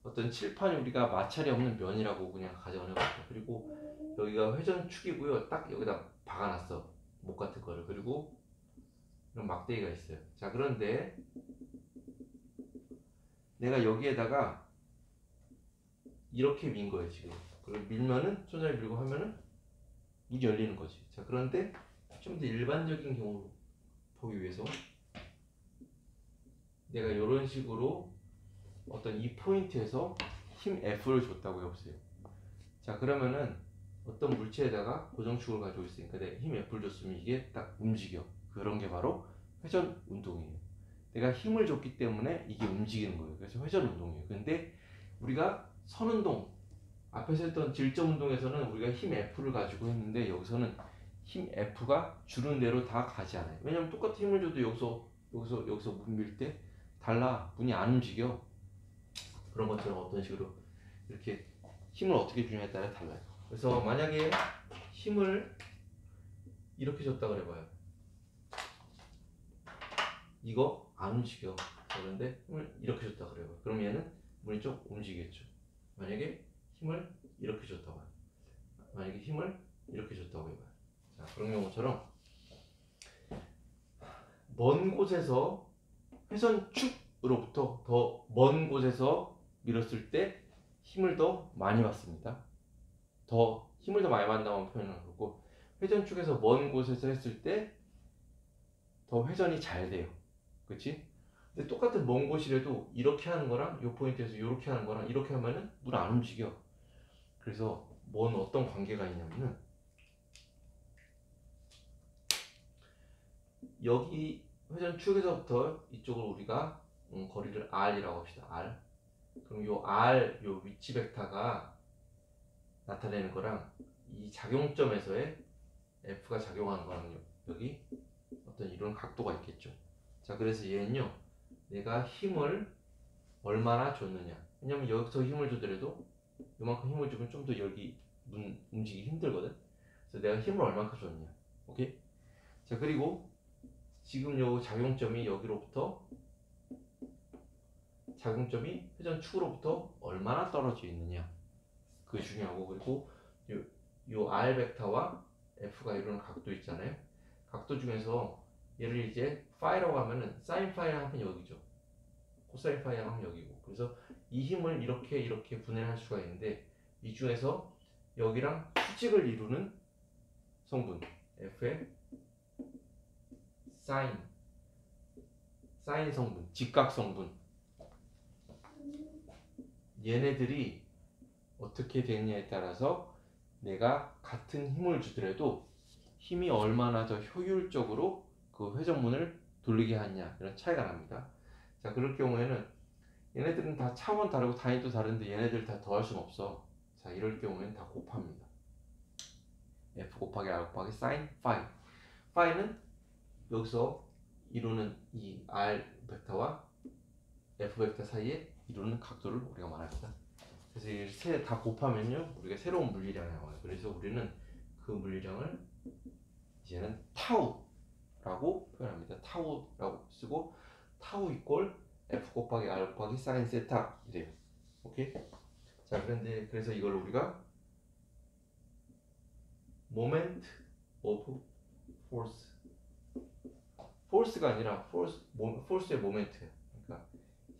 어떤 칠판이 우리가 마찰이 없는 면이라고 그냥 가정을 해볼게요. 그리고 여기가 회전축이고요. 딱 여기다 박아놨어, 목 같은 거를. 그리고 이런 막대기가 있어요. 자, 그런데 내가 여기에다가 이렇게 민 거예요 지금. 그리고 밀면은, 손잡이 밀고 하면은 문이 열리는 거지. 자, 그런데 좀 더 일반적인 경우로 보기 위해서 내가 이런 식으로 어떤 이 포인트에서 힘 F를 줬다고 해보세요. 자, 그러면은 어떤 물체에다가 고정축을 가지고 있으니까 내가 힘 F를 줬으면 이게 딱 움직여. 그런 게 바로 회전 운동이에요. 내가 힘을 줬기 때문에 이게 움직이는 거예요. 그래서 회전 운동이에요. 근데 우리가 선운동, 앞에서 했던 질점 운동에서는 우리가 힘 F를 가지고 했는데, 여기서는 힘 F가 주는 대로 다 가지 않아요. 왜냐면 똑같은 힘을 줘도 여기서 문 밀 때 달라. 문이 안 움직여. 그런 것처럼 어떤 식으로 이렇게 힘을 어떻게 주냐에 따라 달라요. 그래서 만약에 힘을 이렇게 줬다 그래봐요. 이거 안 움직여. 그런데 힘을 이렇게 줬다 그래봐요. 그럼 얘는 문이 좀 움직이겠죠. 만약에 힘을 이렇게 줬다고 해요. 만약에 힘을 이렇게 줬다고 해봐요. 자, 그런 경우처럼 먼 곳에서 회전축으로부터 더 먼 곳에서 밀었을 때 힘을 더 많이 받습니다. 더 힘을 더 많이 받는다고 표현을 하고, 회전축에서 먼 곳에서 했을 때 더 회전이 잘 돼요. 그치? 근데 똑같은 먼 곳이라도 이렇게 하는 거랑 이 포인트에서 이렇게 하는 거랑 이렇게 하면은 문 안 움직여. 그래서 뭔 어떤 관계가 있냐면은, 여기 회전축에서부터 이쪽으로 우리가 거리를 R이라고 합시다. R. 그럼 요 R, 요 위치 벡터가 나타내는 거랑 이 작용점에서의 F가 작용하는 거랑 여기 어떤 이런 각도가 있겠죠. 자, 그래서 얘는요, 내가 힘을 얼마나 줬느냐. 왜냐면 여기서 힘을 주더라도 이만큼 힘을 주면 좀 더 여기 문 움직이기 힘들거든. 그래서 내가 힘을 얼마큼 줬느냐. 오케이? 자, 그리고 지금 요 작용점이 여기로부터 작용점이 회전축으로부터 얼마나 떨어져 있느냐, 그게 중요하고, 그리고 요 R 벡터와 F가 이루는 각도 있잖아요. 각도 중에서 얘를 이제 파이라고 하면은 사인 파이 하면 여기죠. 코사인 파이 하면 여기고. 그래서 이 힘을 이렇게 분해할 수가 있는데, 이 중에서 여기랑 수직을 이루는 성분 F의 사인 성분, 직각 성분, 얘네들이 어떻게 되느냐에 따라서 내가 같은 힘을 주더라도 힘이 얼마나 더 효율적으로 그 회전문을 돌리게 하냐, 이런 차이가 납니다. 자, 그럴 경우에는 얘네들은 다 차원 다르고 단위도 다른데 얘네들 다 더할 수는 없어. 자, 이럴 경우에는 다 곱합니다. F 곱하기 R 곱하기 사인 파이. 파이는 여기서 이루는 이 R 벡터와 F 벡터 사이에 이루는 각도를 우리가 말합니다. 그래서 이 세 다 곱하면요, 우리가 새로운 물리량이 나와요. 그래서 우리는 그 물리량을 이제는 타우라고 표현합니다. 타우라고 쓰고, 타우 이꼴 F 곱하기 R 곱하기 사인 세타 이래요. 오케이? 자, 그런데 그래서 이걸 우리가 moment of force, force가 아니라 force의 moment예요. 그러니까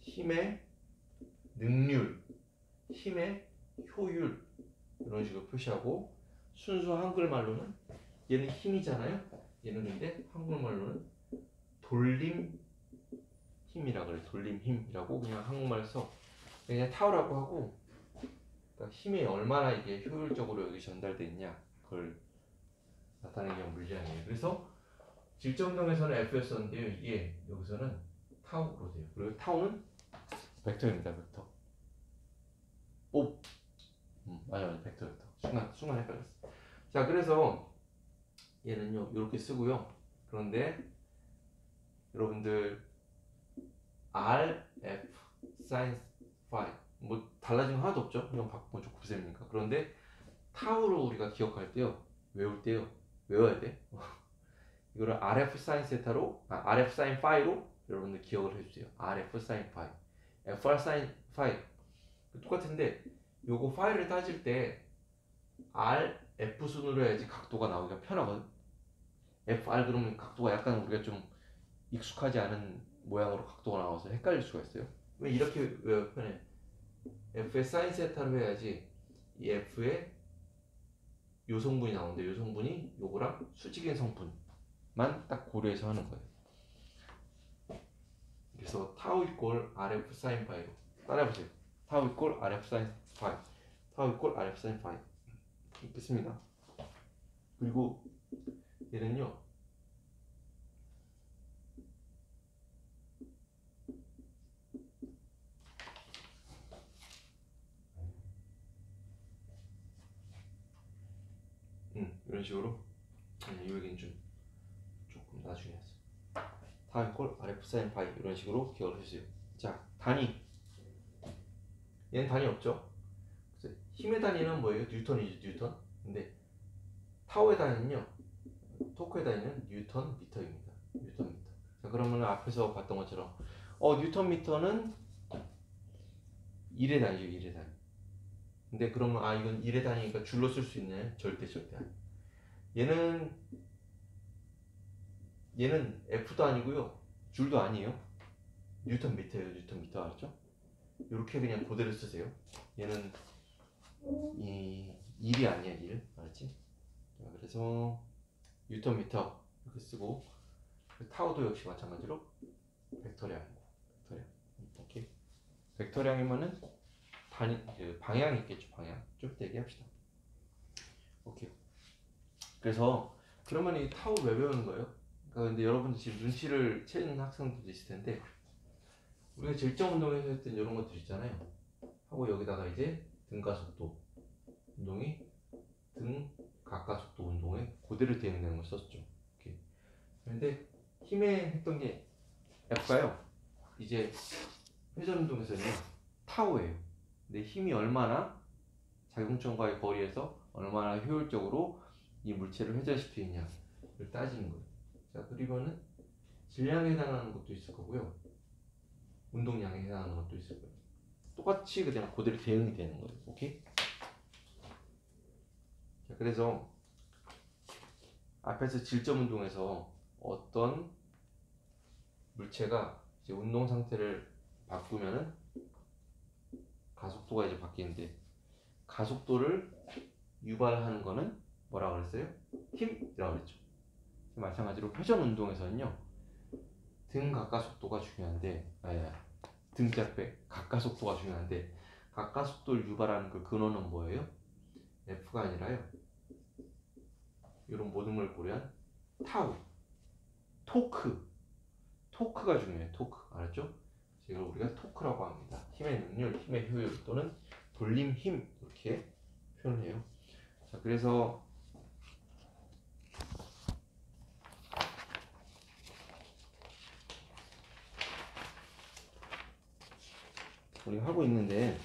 힘의 능률, 힘의 효율, 이런 식으로 표시하고, 순수 한글말로는 얘는 힘이잖아요. 얘는 근데 한국말로는 돌림 힘이라 그래. 돌림 힘이라고 그냥 한국말 써. 그냥 타오라고 하고, 그러니까 힘이 얼마나 이게 효율적으로 여기 전달돼 있냐, 그걸 나타내기 위한 물량이에요. 그래서 질적운동에서는 F였었는데요, 이게 여기서는 타우로 돼요. 그리고 타우는 벡터입니다. 벡터. 오, 맞아, 벡터. 순간 헷갈렸어. 자, 그래서 얘는요 이렇게 쓰고요. 그런데 여러분들 R, F, sin, phi 뭐 달라진 거 하나도 없죠. 이건 바꾸면 좀 곱셈이니까. 그런데 타우로 우리가 기억할 때요, 외울 때요, 외워야 돼. 이거를 RF sin 세타로, RF sin phi로 여러분들 기억을 해주세요. RF sin phi, FR sin phi 똑같은데, 요거 파이를 따질 때 R, F 순으로 해야지 각도가 나오기가 편하거든. FR 그러면 각도가 약간 우리가 좀 익숙하지 않은 모양으로 각도가 나와서 헷갈릴 수가 있어요. 왜 이렇게 외워 편해? F의 사인 세타로 해야지 이 F의 요 성분이 나오는데, 요 성분이 요거랑 수직인 성분만 딱 고려해서 하는 거예요. 그래서 타우 이꼴 RF 사인 파이로 따라해보세요. 타우 이꼴 RF 사인 파이, 타우 이꼴 RF 사인 파이 이렇게 씁니다. 그리고 얘는요, 이런 식으로, 이 얘기는 좀 조금 나중에 하세요. 타임 콜 RF 사인 파이 이런 식으로 기억을 해주세요. 자, 단위. 얘는 단위 없죠. 그래서 힘의 단위는 뭐예요? 뉴턴이죠, 뉴턴. 근데 타워의 단위는요, 토크의 단위는 뉴턴 미터입니다. 뉴턴 미터. 자, 그러면 앞에서 봤던 것처럼 뉴턴 미터는 1의 단위죠, 1의 단위. 근데 그러면 이건 1의 단위니까 줄로 쓸 수 있네. 절대 아니. 얘는 F도 아니고요, 줄도 아니에요. 뉴턴 미터예요. 뉴턴 미터 알았죠? 이렇게 그냥 그대로 쓰세요. 얘는 이 1이 아니야, 1. 알았지? 자, 그래서 뉴턴 미터 이렇게 쓰고, 타워도 역시 마찬가지로 벡터량이고, 벡터량. 오케이. 벡터량이면은 방향이 있겠죠. 방향 좀 이따 얘기합시다. 오케이. 그래서 그러면 이 타워 왜 배우는 거예요? 그러니까 근데 여러분들 지금 눈치를 채는 학생들도 있을 텐데, 우리가 질적 운동에서 했던 이런 것들 있잖아요. 하고 여기다가 이제 등가속도 운동이 등 가가속도 운동에 그대로 대응되는 걸 썼죠. 오케이. 그런데 힘에 했던 게 F가요, 이제 회전 운동에서는 타우예요. 근데 힘이 얼마나 작용점과의 거리에서 얼마나 효율적으로 이 물체를 회전시키느냐를 따지는 거예요. 자, 그리고는 질량에 해당하는 것도 있을 거고요. 운동량에 해당하는 것도 있을 거예요. 똑같이 그냥 그대로 대응이 되는 거예요. 오케이? 자, 그래서 앞에서 질점 운동에서 어떤 물체가 이제 운동 상태를 바꾸면은 가속도가 이제 바뀌는데, 가속도를 유발하는 거는 뭐라 그랬어요? 힘이라고 그랬죠. 마찬가지로 회전 운동에서는요, 등 가까속도가 중요한데, 등짝배 가까속도가 중요한데, 가까속도를 유발하는 그 근원은 뭐예요? F가 아니라요, 이런 모든 걸 고려한 타우, 토크가 중요해요. 토크, 알았죠? 이걸 우리가 토크라고 합니다. 힘의 능률, 힘의 효율 또는 돌림 힘, 이렇게 표현해요. 자, 그래서 우리가 하고 있는데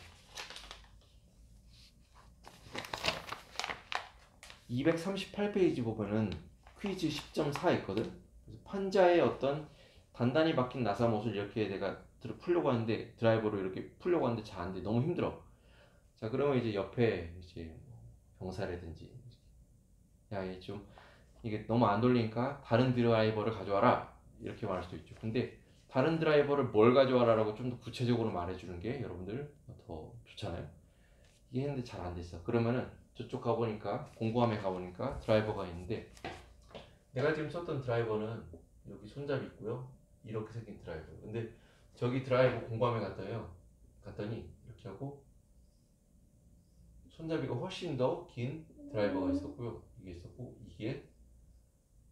238페이지 보면은 퀴즈 10.4 있거든. 그래서 판자의 어떤 단단히 박힌 나사못을 이렇게 내가 풀려고 하는데, 드라이버로 이렇게 풀려고 하는데 잘 안 돼. 너무 힘들어. 자, 그러면 이제 옆에 이제 병사라든지, 야, 이게 너무 안 돌리니까 다른 드라이버를 가져와라, 이렇게 말할 수도 있죠. 근데 다른 드라이버를 뭘 가져와라라고 좀 더 구체적으로 말해주는 게 여러분들 더 좋잖아요. 이게 했는데 잘 안 됐어. 그러면은 저쪽 가보니까, 공구함에 가보니까 드라이버가 있는데, 내가 지금 썼던 드라이버는 여기 손잡이 있고요, 이렇게 생긴 드라이버. 근데 저기 드라이버 공구함에 갔더니 이렇게 하고 손잡이가 훨씬 더 긴 드라이버가 있었고요, 이게 있었고, 이게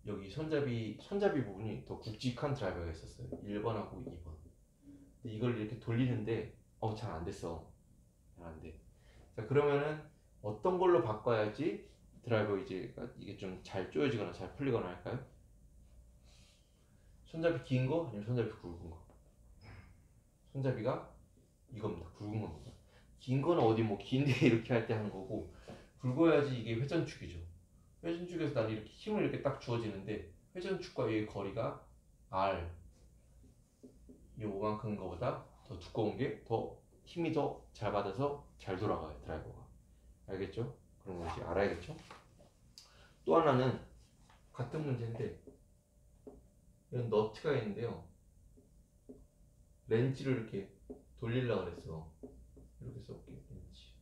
여기 손잡이 부분이 더 굵직한 드라이버가 있었어요. 1번하고 2번. 근데 이걸 이렇게 돌리는데 잘 안 됐어. 잘 안 돼. 자, 그러면은 어떤 걸로 바꿔야지 드라이버 이게 좀 잘 조여지거나 잘 풀리거나 할까요? 손잡이 긴 거 아니면 손잡이 굵은 거? 손잡이가 이겁니다. 굵은 겁니다. 긴 거는 어디 뭐 긴데 이렇게 할 때 하는 거고, 굵어야지 이게 회전축이죠. 회전축에서 나는 이렇게 힘을 이렇게 딱 주어지는데, 회전축과 이 거리가 R, 요만큼 거보다 더 두꺼운 게 더 힘이 더 잘 받아서 잘 돌아가요, 드라이버가. 알겠죠? 그런 것이 알아야겠죠? 또 하나는 같은 문제인데, 이런 너트가 있는데요, 렌치를 이렇게 돌리려고 그랬어. 이렇게 써볼게, 렌치.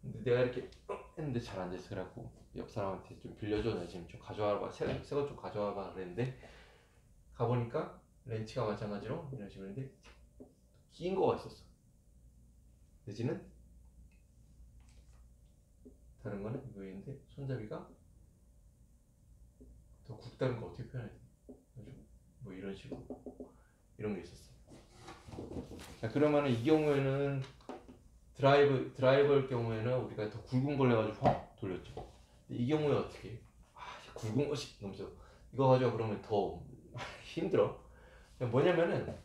근데 내가 이렇게 했는데 잘 안 됐어. 그래갖고 옆 사람한테 좀 빌려줘, 나 지금 좀 가져와봐, 새거 좀 가져와봐 그랬는데, 가보니까 렌치가 마찬가지로 이런 식으로 했는데 긴 거가 있었어. 내지는 다른 거는 이거인데, 손잡이가 더 굵다는 거 어떻게 표현해야 돼? 뭐 이런 식으로 이런 게 있었어. 자, 그러면은 이 경우에는 드라이버일 경우에는 우리가 더 굵은 걸 해가지고 확 돌렸죠. 근데 이 경우에 어떻게 해? 굵은 것이 너무 죠. 이거 가지고 그러면 더 힘들어. 뭐냐면은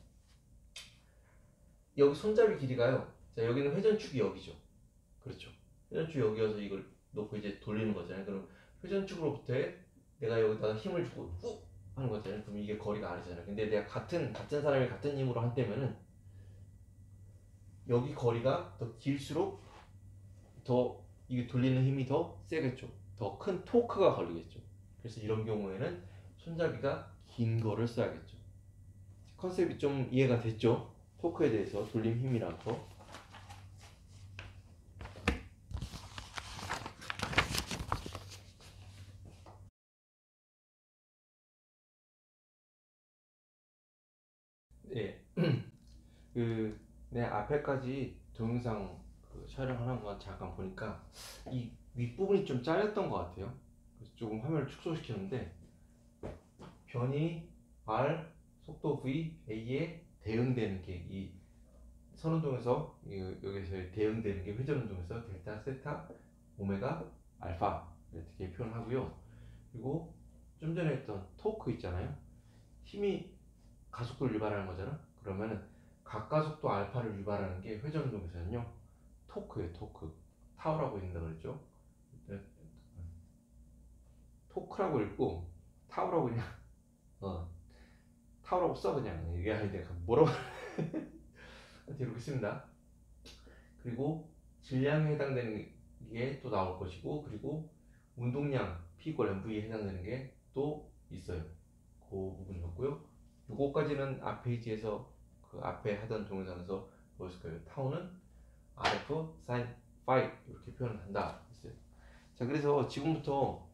여기 손잡이 길이가요, 자, 여기는 회전축이 여기죠. 그렇죠. 회전축이 여기여서 이걸 놓고 이제 돌리는 거잖아요. 그럼 회전축으로부터 내가 여기다가 힘을 주고 훅 하는 거잖아요. 그럼 이게 거리가 아니잖아요. 근데 내가 같은 사람이 같은 힘으로 한다면은 여기 거리가 더 길수록 더 이게 돌리는 힘이 더 세겠죠. 더 큰 토크가 걸리겠죠. 그래서 이런 경우에는 손잡이가 긴 거를 써야겠죠. 컨셉이 좀 이해가 됐죠? 토크에 대해서, 돌림 힘이란 거. 네. 내 앞에까지 동영상 촬영하는 건 잠깐 보니까 이 윗부분이 좀 잘렸던 것 같아요. 그래서 조금 화면을 축소시켰는데, 변이 R, 속도 V, A에 대응되는 게 이 선운동에서 여기서 대응되는 게 회전운동에서 델타, 세타, 오메가, 알파 이렇게 표현하고요. 그리고 좀 전에 했던 토크 있잖아요. 힘이 가속도를 유발하는 거잖아. 그러면은 각가속도 알파를 유발하는 게 회전운동에서는요, 토크예요. 토크. 타우라고 읽는다 그랬죠. 네. 토크라고 읽고 타우라고 그냥 타오라고 써 그냥. 이게 아니라 뭐라고 이렇게 씁니다. 그리고 질량에 해당되는 게 또 나올 것이고, 그리고 운동량 P = MV에 해당되는 게 또 있어요. 그 부분이었고요. 요거까지는 앞 페이지에서 그 앞에 하던 동영상에서 보였을 거예요. 타우는 RF sin phi 이렇게 표현을 한다 했어요. 자, 그래서 지금부터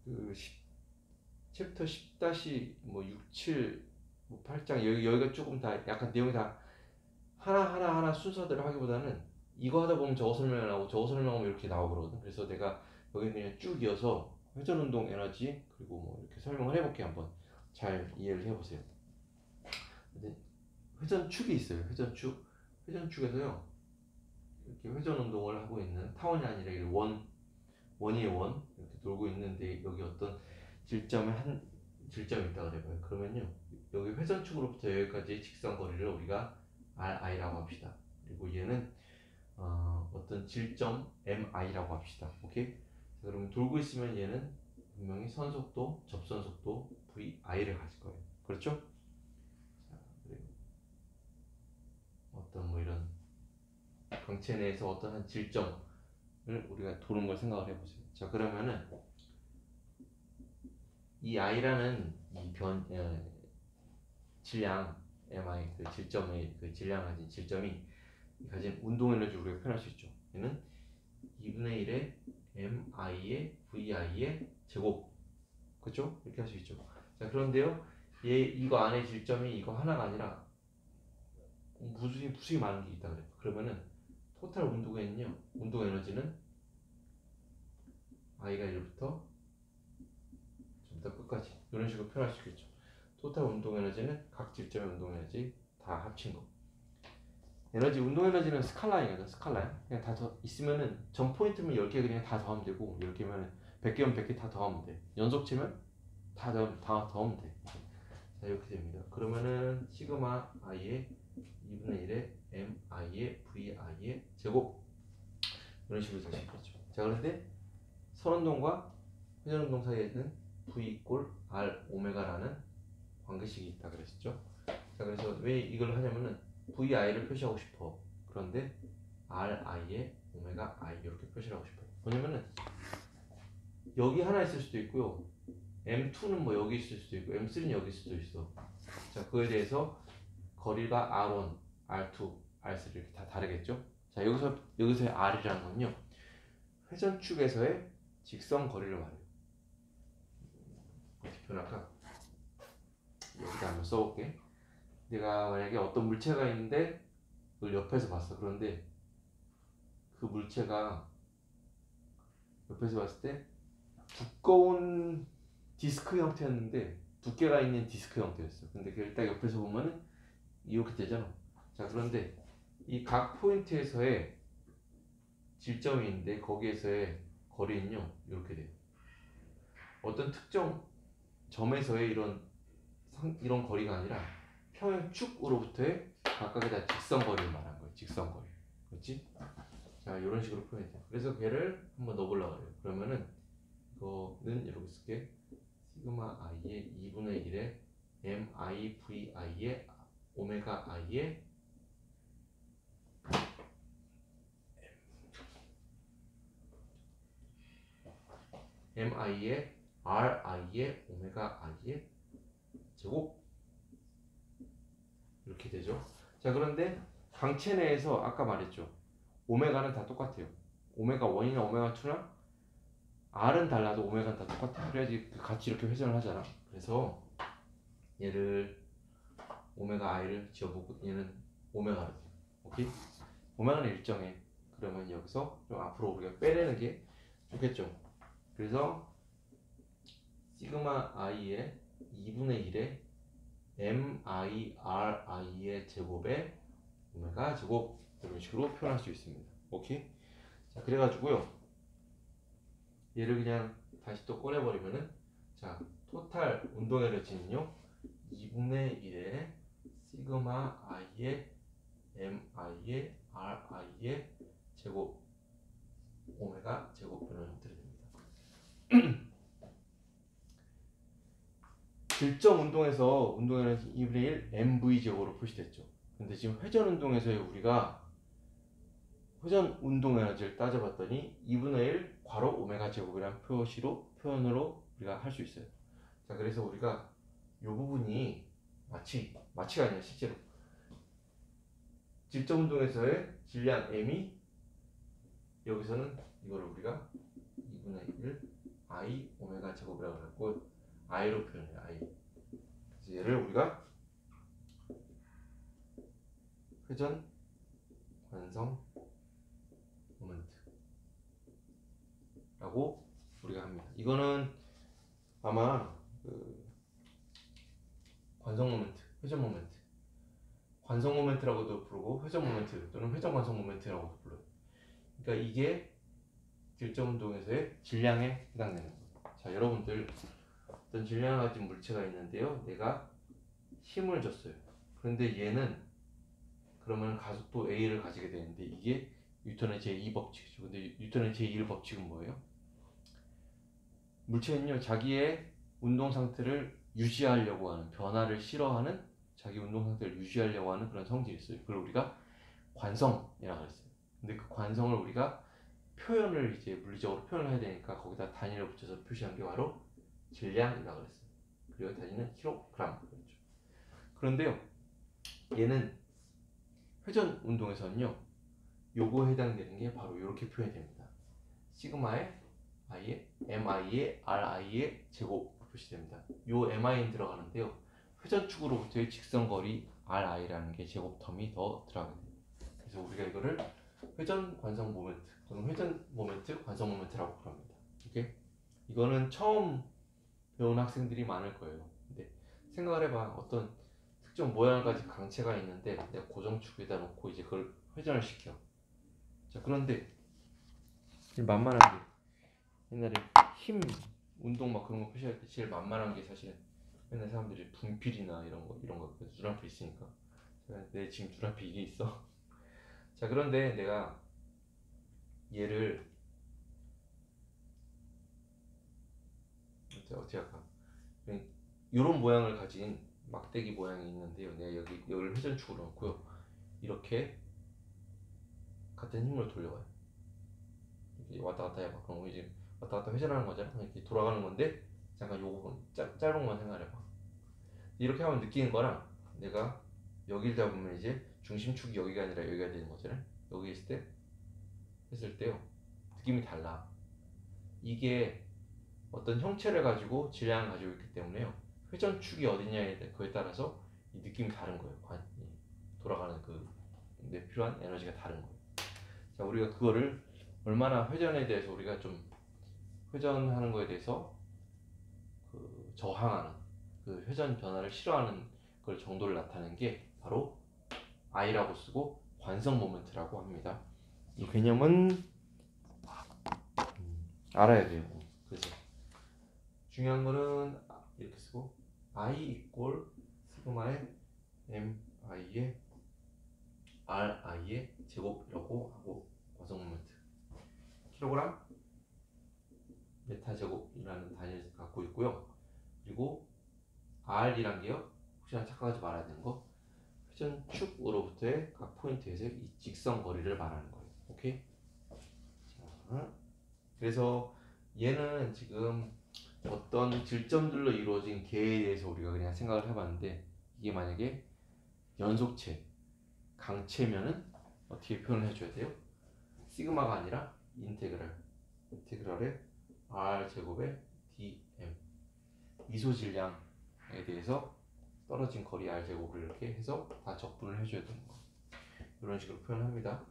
그 챕터 10-6, 7, 8장 여기가 조금 다 약간 내용이 다 하나 순서대로 하기보다는 이거 하다 보면 저거 설명하고 저거 설명하면 이렇게 나오거든. 그래서 내가 여기 그냥 쭉 이어서 회전운동 에너지 그리고 뭐 이렇게 설명을 해볼게요. 한번 잘 이해를 해보세요. 회전축이 있어요. 회전축에서요 이렇게 회전운동을 하고 있는 타원이 아니라 원위의 원 이렇게 돌고 있는데, 여기 어떤 질점에 한 질점이 있다 그래봐요. 그러면요 여기 회전축으로부터 여기까지 직선 거리를 우리가 RI라고 합시다. 그리고 얘는 어떤 질점 MI라고 합시다. 오케이? 자, 그러면 돌고 있으면 얘는 분명히 선속도, 접선속도 VI를 가질 거예요. 그렇죠? 자, 그리고 어떤 뭐 이런 강체 내에서 어떤 한 질점을 우리가 도는 걸 생각을 해보세요. 자, 그러면은 이 I라는 이 질량 MI 그 질점의 그 질량 가진 질점이 가진 운동 에너지 우리가 표현할 수 있죠. 얘는 2분의 1의 MI의 VI의 제곱, 그렇죠? 이렇게 할 수 있죠. 자, 그런데요 이거 안에 질점이 이거 하나가 아니라 무수히 많은 게 있다 그래요. 그러면은 토탈 운동에는요 운동 에너지는 I가 1부터 전부 다 끝까지 이런 식으로 표현할 수 있겠죠. 토탈 운동 에너지는 각 질점의 운동 에너지 다 합친 거. 운동 에너지는 스칼라이거든. 스칼라인. 그냥 다 더 있으면은 전 포인트면 10개 그냥 다 더하면 되고, 10개면 100개면 100개 다 더하면 돼. 연속치면 다 더하면 돼. 자, 이렇게 됩니다. 그러면은 시그마 i의 2분의 1의 mi의 vi의 제곱 이런 식으로 될 수 있겠죠. 자, 그런데 선운동과 회전운동 사이에는 v = r 오메가라는 관계식이 있다 그랬었죠. 자, 그래서 왜 이걸 하냐면은 VI를 표시하고 싶어. 그런데 RI에 오메가 I 이렇게 표시를 하고 싶어요. 뭐냐면은 여기 하나 있을 수도 있고요. M2는 뭐 여기 있을 수도 있고 M3는 여기 있을 수도 있어. 자, 그거에 대해서 거리가 R1, R2, R3 이렇게 다 다르겠죠. 자, 여기서의 R이라는 건요 회전축에서의 직선 거리를 말해요. 어떻게 표현할까? 여기다 한번 써볼게. 내가 만약에 어떤 물체가 있는데 그걸 옆에서 봤어. 그런데 그 물체가 옆에서 봤을 때 두꺼운 디스크 형태였는데 두께가 있는 디스크 형태였어. 근데 그걸 딱 옆에서 보면은 이렇게 되잖아. 자, 그런데 이 각 포인트에서의 질점이 있는데 거기에서의 거리는요 이렇게 돼요. 어떤 특정 점에서의 이런 거리가 아니라 평행축으로부터의 각각의 다 직선 거리를 말하는 거예요. 직선 거리. 그렇지? 자, 이런 식으로 표현해요. 그래서 걔를 한번 넣어보려고 그래요. 그러면은 이거는 이렇게 쓸게. 시그마 i의 2분의 1의 mi vi의 오메가 i의 mi의 ri의 오메가 i의 제곱 이렇게 되죠. 자, 그런데 강체 내에서 아까 말했죠. 오메가는 다 똑같아요. 오메가 1이나 오메가 2나 R은 달라도 오메가는 다 똑같아. 그래야지 같이 이렇게 회전을 하잖아. 그래서 얘를 오메가 i를 지어보고 얘는 오메가로 돼. 오케이? 오메가는 일정해. 그러면 여기서 좀 앞으로 우리가 빼내는 게 좋겠죠. 그래서 시그마 i의 2분의 1의 MIRI의 제곱에 오메가 제곱 이런 식으로 표현할 수 있습니다. 오케이? 자, 그래가지고요 얘를 그냥 다시 또 꺼내버리면은 자, 토탈 운동 에너지는요 2분의 1의 시그마 i의 MI의 RI의 제곱 오메가 제곱 이런 형태로 됩니다. 질점 운동 운동에서 운동에는 2분의 1 mv 제곱으로 표시됐죠. 근데 지금 회전 운동에서의 우리가 회전 운동 에너지를 따져봤더니 2분의 1 괄호 오메가 제곱이라는 표현으로 우리가 할 수 있어요. 자, 그래서 우리가 이 부분이 마치가 아니라 실제로 질적 운동에서의 질량 m이 여기서는 이거를 우리가 2분의 1 i 오메가 제곱이라고 했고 i로 표현해요. i. 그래서 얘를 우리가 회전 관성 모멘트라고 우리가 합니다. 이거는 아마 그 관성 모멘트, 회전 모멘트, 관성 모멘트라고도 부르고 회전 모멘트 또는 회전 관성 모멘트라고도 불러요. 그러니까 이게 질적 운동에서의 질량에 해당되는 거예요. 자, 여러분들 어떤 질량을 가진 물체가 있는데요. 내가 힘을 줬어요. 그런데 얘는 그러면 가속도 A를 가지게 되는데 이게 뉴턴의 제2법칙이죠. 근데 뉴턴의 제1법칙은 뭐예요? 물체는요, 자기의 운동 상태를 유지하려고 하는, 변화를 싫어하는, 자기 운동 상태를 유지하려고 하는 그런 성질이 있어요. 그걸 우리가 관성이라고 했어요. 근데 그 관성을 우리가 표현을 이제 물리적으로 표현을 해야 되니까 거기다 단위를 붙여서 표시한 게 바로 질량이라고 했어요. 그리고 단위는 킬로그램. 그렇죠. 그런데요, 얘는 회전 운동에서는요, 요거에 해당되는 게 바로 이렇게 표현이 됩니다. 시그마의 i에 mi의 ri의 제곱 표시됩니다. 요 mi는 들어가는데요, 회전축으로부터의 직선거리 ri라는 게 제곱 텀이 더 들어가게 돼요. 그래서 우리가 이거를 회전 관성 모멘트 또는 회전 모멘트 관성 모멘트라고 부릅니다. 오케이? 이거는 처음 배운 학생들이 많을 거예요. 근데 생각을 해봐. 어떤 특정 모양을 가진 강체가 있는데 내가 고정축에다 놓고 이제 그걸 회전을 시켜. 자, 그런데 만만한 게 옛날에 힘 운동 막 그런 거 표시할 때 제일 만만한 게 사실은 맨날 사람들이 분필이나 이런 거 눈앞에 있으니까 내 지금 눈앞에 이게 있어. 자, 그런데 내가 얘를 어떻게 할까? 이런 모양을 가진 막대기 모양이 있는데요. 내가 여기를 회전축으로 놓고요. 이렇게 같은 힘으로 돌려봐요. 이렇게 왔다 갔다 해봐. 그럼 이제 왔다 갔다 회전하는 거잖아. 이렇게 돌아가는 건데 잠깐 요거 짧은 것만 생각해봐. 이렇게 하면 느끼는 거랑 내가 여기를 잡으면 이제 중심축이 여기가 아니라 여기가 되는 거잖아요. 여기 했을 때요, 느낌이 달라. 이게 어떤 형체를 가지고 질량을 가지고 있기 때문에요, 회전축이 어디냐에 그에 따라서 이 느낌이 다른 거예요. 돌아가는 내 필요한 에너지가 다른 거예요. 자, 우리가 그거를 얼마나 회전에 대해서 우리가 좀 회전하는 거에 대해서 저항하는 그 회전 변화를 싫어하는 그 정도를 나타내는 게 바로 I라고 쓰고 관성 모멘트라고 합니다. 이 개념은 알아야 돼요. 그래서 중요한 거는 이렇게 쓰고 I 이꼴 시그마의 MI의 RI의 제곱이라고 하고 관성 모멘트 킬로그램 메타 제곱이라는 단위를 갖고 있고요. 그리고 R이란 게요, 혹시나 착각하지 말아야 되는 거, 회전축으로부터의 각 포인트에서의 이 직선 거리를 말하는 거예요. 오케이? 자, 그래서 얘는 지금 어떤 질점들로 이루어진 개에 대해서 우리가 그냥 생각을 해봤는데, 이게 만약에 연속체, 강체면은 어떻게 표현을 해줘야 돼요? 시그마가 아니라 인테그랄의 r 제곱의 dm 미소 질량에 대해서 떨어진 거리 r 제곱을 이렇게 해서 다 적분을 해줘야 되는 거. 이런 식으로 표현합니다.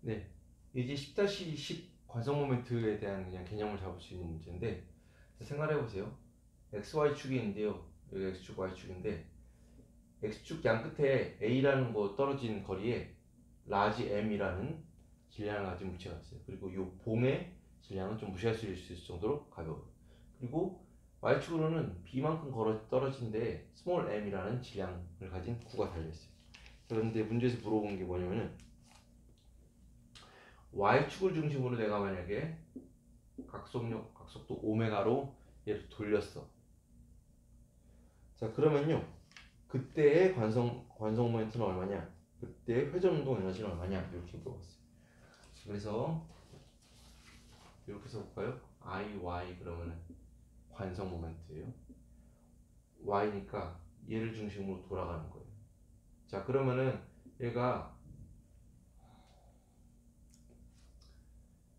네, 이제 10-10 관성 모멘트에 대한 그냥 개념을 잡을 수 있는 문제인데, 생각해 보세요. XY축이 있는데요. 여기 X축, Y축인데 X축 양 끝에 A라는 거 떨어진 거리에 라지 M이라는 질량을 가진 물체가 있어요. 그리고 이 봉의 질량은 좀 무시할 수 있을 정도로 가벼워요. 그리고 Y축으로는 B만큼 떨어진데 스몰 m이라는 질량을 가진 구가 달려있어요. 그런데 문제에서 물어본 게 뭐냐면은 y축을 중심으로 내가 만약에 각속도 오메가로 얘를 돌렸어. 자, 그러면요, 그때의 관성 모멘트는 얼마냐, 그때의 회전 운동 에너지는 얼마냐, 이렇게 물어봤어요. 그래서 이렇게 써볼까요? IY 그러면은 관성 모멘트예요. Y니까 얘를 중심으로 돌아가는 거예요. 자, 그러면은 얘가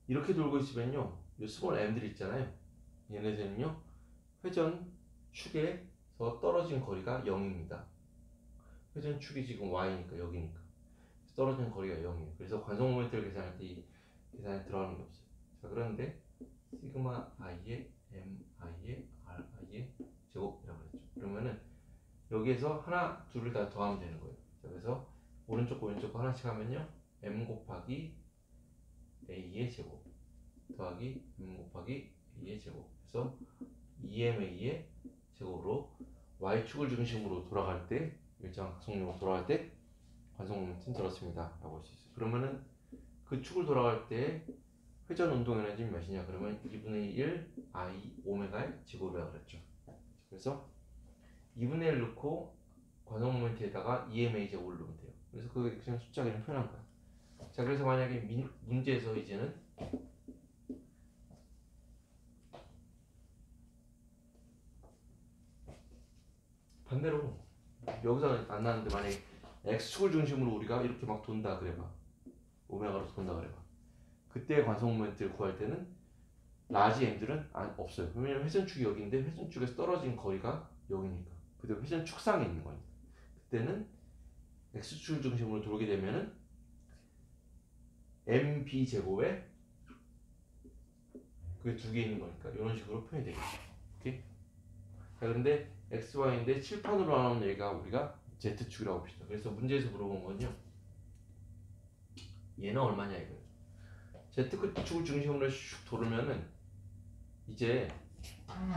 이렇게 돌고 있으면요, 이 스몰 m들이 있잖아요. 얘네들은요, 회전 축에서 떨어진 거리가 0입니다. 회전 축이 지금 y니까 여기니까 떨어진 거리가 0이에요. 그래서 관성 모멘트를 계산할 때 이 계산에 들어가는 게 없어요. 자, 그런데 시그마 i의 m i의 r i의 제곱이라고 했죠. 그러면은 여기에서 하나 둘을 다 더하면 되는 거예요. 자, 그래서 오른쪽 왼쪽 하나씩 하면요, m 곱하기 a의 제곱 더하기 m 곱하기 a의 제곱, 그래서 2ma의 제곱으로 y축을 중심으로 돌아갈 때, 일정 각성력으로 돌아갈 때 관성 모멘트는 들었습니다 라고 할 수 있어요. 그러면은 그 축을 돌아갈 때 회전 운동 에너지는 몇이냐, 그러면 2분의 1 i 오메가의 제곱이라고 그랬죠. 그래서 2분의 1 넣고 관성 모멘트에다가 EMA 제곱을 넣으면 돼요. 그래서 그게 그냥 숫자 그냥 표현한 거야. 자, 그래서 만약에 문제에서 이제는 반대로 여기서는 안 나왔는데, 만약에 x축을 중심으로 우리가 이렇게 막 돈다 그래봐, 오메가로 돈다 그래봐, 그때 관성 모멘트를 구할 때는 라지 m들은 없어요. 왜냐면 회전축이 여기인데 회전축에서 떨어진 거리가 여기니까, 그때 회전축상에 있는 거니까, 그때는 x축을 중심으로 돌게 되면은 mb 제곱에 그게 두 개 있는 거니까 이런 식으로 표현이 되겠죠. 오케이? 자, 그런데 xy인데 칠판으로 나오는 얘가 우리가 z축이라고 봅시다. 그래서 문제에서 물어본 건요, 얘는 얼마냐 이거예요. z축을 중심으로 슉 돌으면은 이제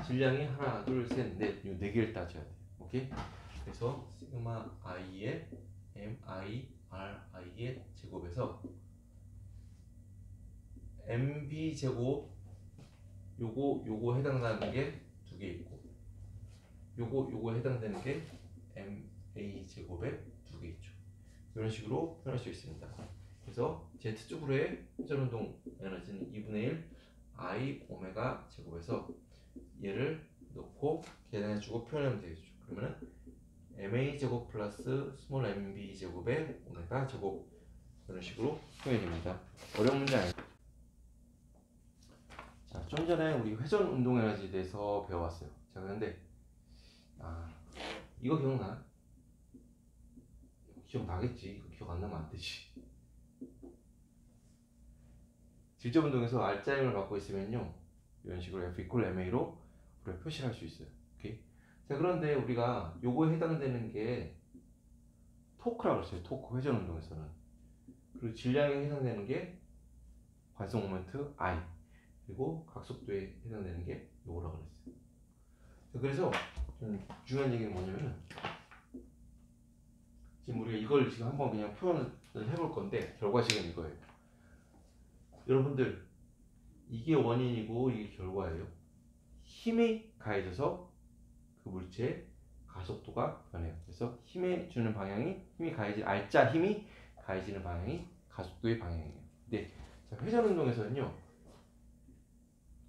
질량이 하나 둘셋넷 이 네 개를 따져야 돼. 오케이? 그래서 시그마 i의 m i r i의 제곱에서 mb 제곱 요거 해당되는 게 두 개 있고, 요거 해당되는 게 ma 제곱에 두 개 있죠. 이런 식으로 표현할 수 있습니다. 그래서 z축으로의 회전운동 에너지는 2분의 1 i 오메가 제곱에서 얘를 넣고 계산해주고 표현하면 되겠죠. 그러면은 ma 제곱 플러스 스몰 mb 제곱의 오메가 제곱, 이런 식으로 표현이 됩니다. 어려운 문제 아니에요. 자, 좀 전에 우리 회전 운동 에너지에 대해서 배워왔어요. 자, 그런데 이거 기억나? 기억나겠지. 이거 기억 안 나면 안 되지. 질적 운동에서 알짜임을 갖고 있으면요, 이런 식으로 F 이퀄 MA로 우리가 표시를 할 수 있어요. 오케이? 자, 그런데 우리가 요거에 해당되는 게 토크라고 했어요. 토크, 회전 운동에서는. 그리고 질량에 해당되는 게 관성 모멘트 I, 그리고 각속도에 해당되는 게 요거라고 그랬어요. 자, 그래서 좀 중요한 얘기는 뭐냐면은, 지금 우리가 이걸 지금 한번 그냥 표현을 해볼 건데 결과식은 이거예요. 여러분들, 이게 원인이고 이게 결과예요. 힘이 가해져서 그 물체의 가속도가 변해요. 그래서 힘이 주는 방향이, 알짜 힘이 가해지는 방향이 가속도의 방향이에요. 근데 자, 회전 운동에서는요,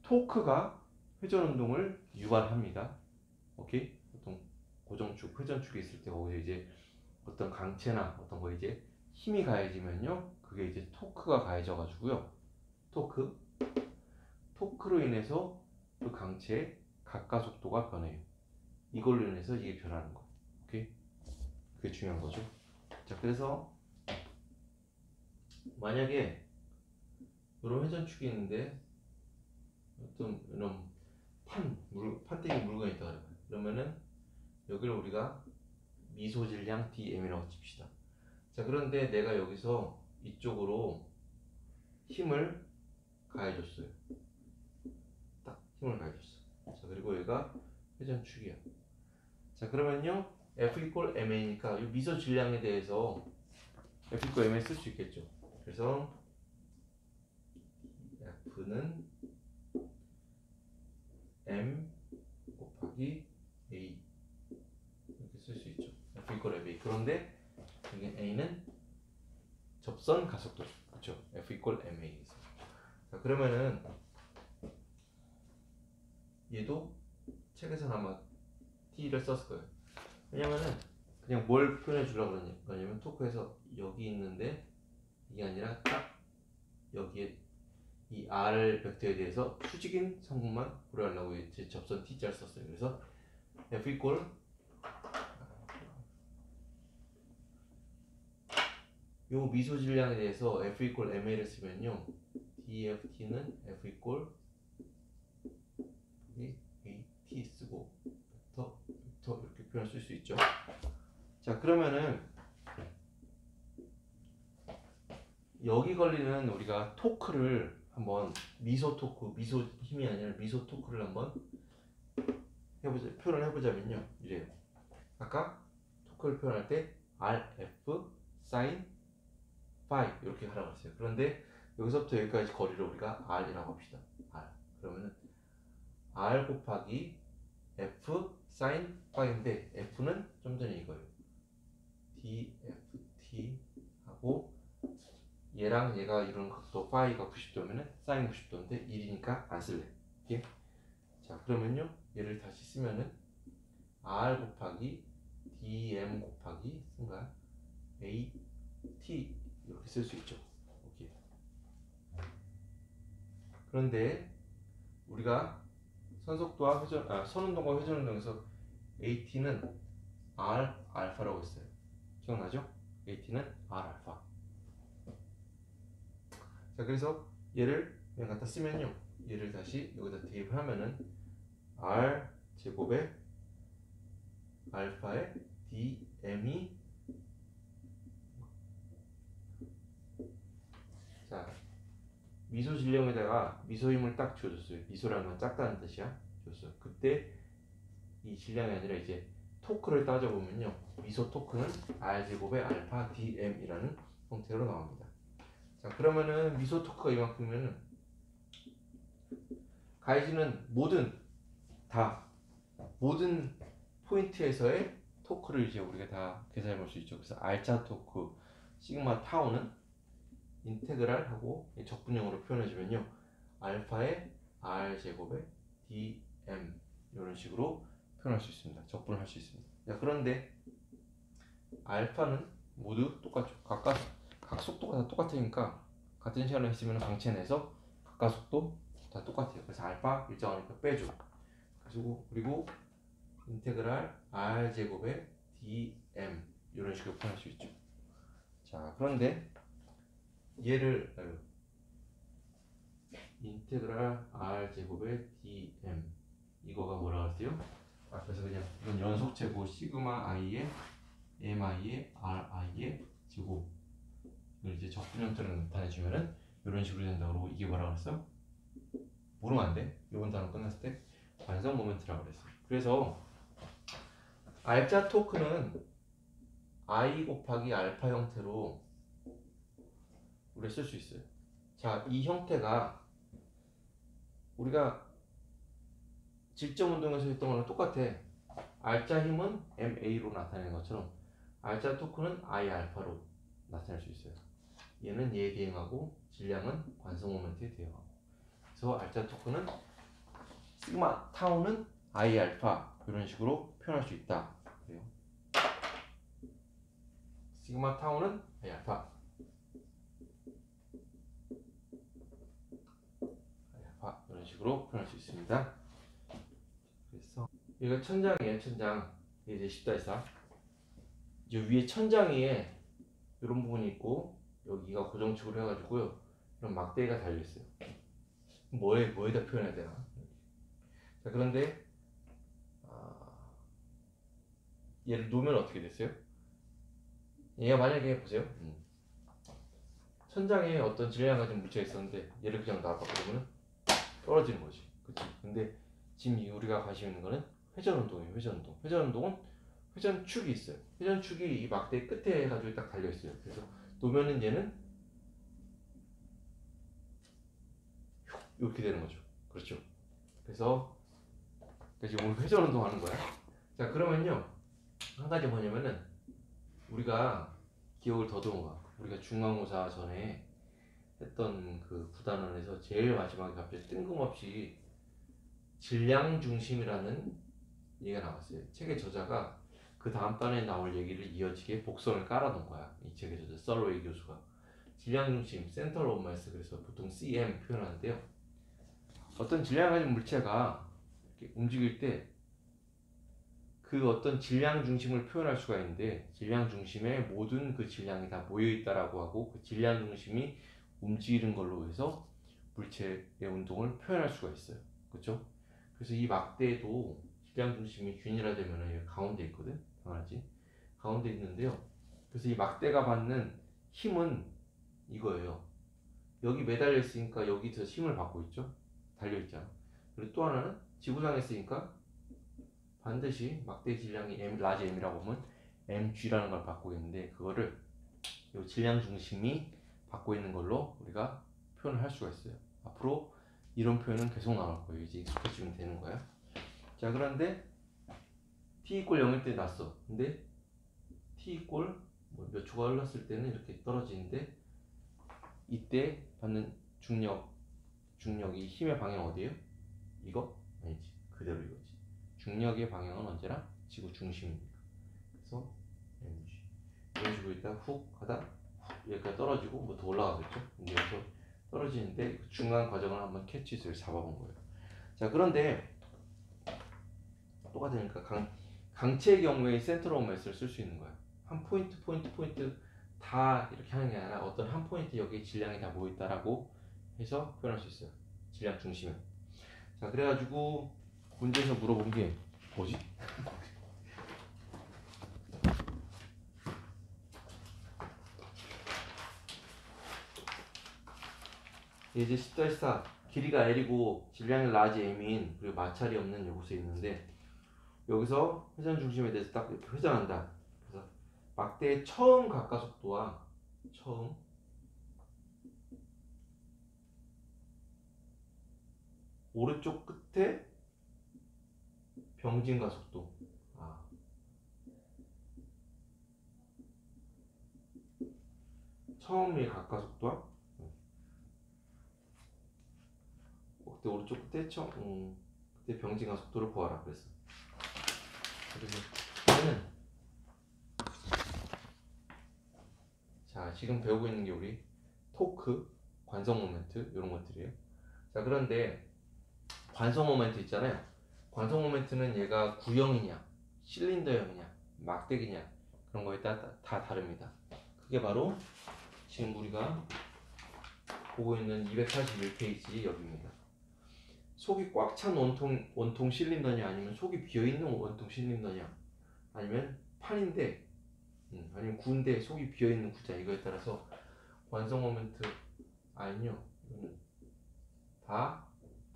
토크가 회전 운동을 유발합니다. 오케이? 보통 고정축, 회전축이 있을 때 거기서 이제 어떤 강체나 어떤 거 이제 힘이 가해지면요, 그게 이제 토크가 가해져 가지고요, 토크로 인해서 그 강체의 각가속도가 변해요. 이걸로 인해서 이게 변하는 거예요. 오케이? 그게 중요한 거죠. 자, 그래서 만약에 이런 회전축이 있는데 어떤 이런 판때기 물건이 있다 그래요. 그러면은 여기를 우리가 미소질량 DM이라고 칩시다. 자, 그런데 내가 여기서 이쪽으로 힘을 가해줬어요. 딱 힘을 가해줬어. 자, 그리고 여기가 회전축이야. 자, 그러면요, F 이퀄 MA니까 이 미소 질량에 대해서 F 이퀄 MA 쓸 수 있겠죠. 그래서 F는 M 곱하기 A 이렇게 쓸 수 있죠. F 이퀄 MA. 그런데 여기 A는 접선 가속도, 그렇죠? F 이퀄 MA. 자, 그러면은 얘도 책에서는 아마 T를 썼을 거예요. 왜냐면은 그냥 뭘 표현해 주려고 그러냐면 토크에서 여기 있는데 이게 아니라 딱 여기에 이 R 벡터에 대해서 수직인 성분만 고려하려고 이제 접선 T자를 썼어요. 그래서 F 이퀄 요 미소 질량에 대해서 F 이퀄 MA를 쓰면요, DFT는 F 이퀄 AT 쓰고 벡터 이렇게 표현을 쓸 수 있죠. 자, 그러면은 여기 걸리는 우리가 토크를 한번 미소 토크, 미소 힘이 아니라 미소 토크를 한번 표현을 해보자면요, 이래요. 아까 토크를 표현할 때 RF sin phi 이렇게 하라고 했어요. 그런데 여기서부터 여기까지 거리를 우리가 R이라고 합시다. R. 그러면은 R 곱하기 F sin phi인데 F는 좀 전에 이거예요. DFT 하고 얘랑 얘가 이루는 각도 phi가 90도면은 sin 90도인데 1이니까 안 쓸래. 이게. 자, 그러면요, 얘를 다시 쓰면은 R 곱하기 DM 곱하기 쓴 거야. AT 이렇게 쓸 수 있죠. 오케이. 그런데 우리가 선속도와 선운동과 회전운동에서 AT는 R 알파라고 했어요. 기억나죠? AT는 R 알파. 자, 그래서 얘를 그냥 갖다 쓰면요, 얘를 다시 여기다 대입을 하면은 R 제곱에 알파의 DM이, 자, 미소 질량에다가 미소 힘을 딱 줘줬어요. 미소라는 건 작다는 뜻이야. 줬어요. 그때 이 질량이 아니라 이제 토크를 따져보면요, 미소 토크는 R 제곱의 알파 DM이라는 형태로 나옵니다. 자, 그러면은 미소 토크가 이만큼이면은 가해지는 모든 포인트에서의 토크를 이제 우리가 다 계산해 볼 수 있죠. 그래서 R자 토크 시그마 타우는 인테그랄 하고 적분형으로 표현해 주면요, 알파의 R 제곱의 DM 이런 식으로 표현할 수 있습니다. 적분을 할 수 있습니다. 자, 그런데 알파는 모두 똑같죠. 각 속도가 다 똑같으니까 같은 시간을 했으면 방체 내에서 각각 속도 다 똑같아요. 그래서 알파 일정하니까 빼줘. 그리고 인테그랄 R 제곱의 DM 이런 식으로 표현할 수 있죠. 자, 그런데 얘를 인테그랄 R 제곱의 DM 이거가 뭐라 그랬어요? 앞에서 그냥 이건 연속체고 시그마 i의 mi의 ri의 제곱 이걸 이제 적분 형태로 나타내주면은 이런 식으로 된다고. 그러고 이게 뭐라 그랬어? 모르면 안 돼. 이번 단어 끝났을 때 관성 모멘트라고 그랬어요. 그래서 R자 토크는 I 곱하기 알파 형태로 우리가 쓸 수 있어요. 자, 이 형태가 우리가 직접 운동에서 했던 거랑 똑같아. R자 힘은 MA로 나타내는 것처럼 R자 토크는 I 알파로 나타낼 수 있어요. 얘는 얘에 대응하고 질량은 관성 모멘트에 대응하고. 그래서 R자 토크는 시그마 타우는 I 알파 이런 식으로 표현할 수 있다. 그래요. 시그마 타우는 I 알파. 이런 식으로 표현할 수 있습니다. 그래서 이거 천장이에요. 천장. 이제 10-4. 이제 위에 천장에 이런 부분이 있고 여기가 고정축으로 해가지고요, 이런 막대기가 달려있어요. 뭐에다 표현해야 되나? 자, 그런데 얘를 놓으면 어떻게 됐어요? 얘가 만약에 보세요. 천장에 어떤 질량이 가진 물체가 있었는데 얘를 그냥 놔봐 그러면 떨어지는 거지. 그치? 근데 지금 우리가 관심 있는 거는 회전운동이에요. 회전운동은 회전축이 있어요. 회전축이 이 막대 끝에 해가지고 딱 달려있어요. 그래서 놓으면은 얘는 이렇게 되는 거죠. 그렇죠. 그래서 지금 오늘 회전 운동 하는 거야. 자, 그러면요, 한 가지 뭐냐면은 우리가 기억을 더듬어봐. 우리가 중간고사 전에 했던 그 구단원에서 제일 마지막에 갑자기 뜬금없이 질량 중심이라는 얘기가 나왔어요. 책의 저자가 그 다음 단에 나올 얘기를 이어지게 복선을 깔아놓은 거야. 이 책의 저자 설웨이 교수가 질량 중심, 센터 오브 마스, 그래서 보통 CM 표현하는데요. 어떤 질량을 가진 물체가 이렇게 움직일 때 그 어떤 질량 중심을 표현할 수가 있는데, 질량 중심에 모든 그 질량이 다 모여 있다라고 하고, 그 질량 중심이 움직이는 걸로 해서 물체의 운동을 표현할 수가 있어요. 그렇죠? 그래서 이 막대도 질량 중심이 균일화되면 여기 가운데 있거든. 당연하지? 가운데 있는데요. 그래서 이 막대가 받는 힘은 이거예요. 여기 매달려 있으니까 여기서 힘을 받고 있죠. 달려 있잖아. 그리고 또 하나는 지구상에 있으니까 반드시 막대 질량이 M, 라지 M이라고 보면 mg라는 걸 받고 있는데, 그거를 이 질량 중심이 받고 있는 걸로 우리가 표현을 할 수가 있어요. 앞으로 이런 표현은 계속 나올 거예요. 이제 익숙해지면 되는 거야. 자, 그런데 t = 0일 때 났어. 근데 t = 몇 초가 흘렀을 때는 이렇게 떨어지는데, 이때 받는 중력이 힘의 방향 어디예요? 이거? 아니지. 그대로 이거지. 중력의 방향은 언제나 지구 중심입니다. 그래서 mg 이런 식으로 있다 훅 하다 훅 여기까지 떨어지고 뭐 더 올라가겠죠. 근데 여기서 떨어지는데 그 중간 과정을 한번 캐치해서 잡아본 거예요. 자, 그런데 똑같으니까 강체의 경우에 센터 오브 매스를 쓸 수 있는 거야. 한 포인트 다 이렇게 하는 게 아니라 어떤 한 포인트 여기에 질량이 다 모여있다라고 해서 표현할 수 있어요. 질량 중심에. 자, 그래가지고 문제에서 물어본 게 뭐지? 이제 10-4 길이가 L이고 질량이 라지 M인, 그리고 마찰이 없는 요것에 있는데, 여기서 회전 중심에 대해서 딱 이렇게 회전한다. 그래서 막대의 처음 가까속도와 처음 오른쪽 끝에 병진 가속도, 처음의 가까속도와 그때 오른쪽 끝에 그때 병진 가속도를 구하라 그랬어. 그래서 얘는 자, 지금 배우고 있는 게 우리 토크, 관성 모멘트 이런 것들이에요. 자, 그런데 관성 모멘트 있잖아요. 관성 모멘트는 얘가 구형이냐 실린더형이냐 막대기냐 그런 거에 따라 다 다릅니다. 그게 바로 지금 우리가 보고 있는 281페이지 여기입니다. 속이 꽉 찬 원통 실린더냐, 아니면 속이 비어있는 원통 실린더냐, 아니면 판인데 아니면 구인데 속이 비어있는 구자, 이거에 따라서 관성 모멘트 I는요, 이거는 다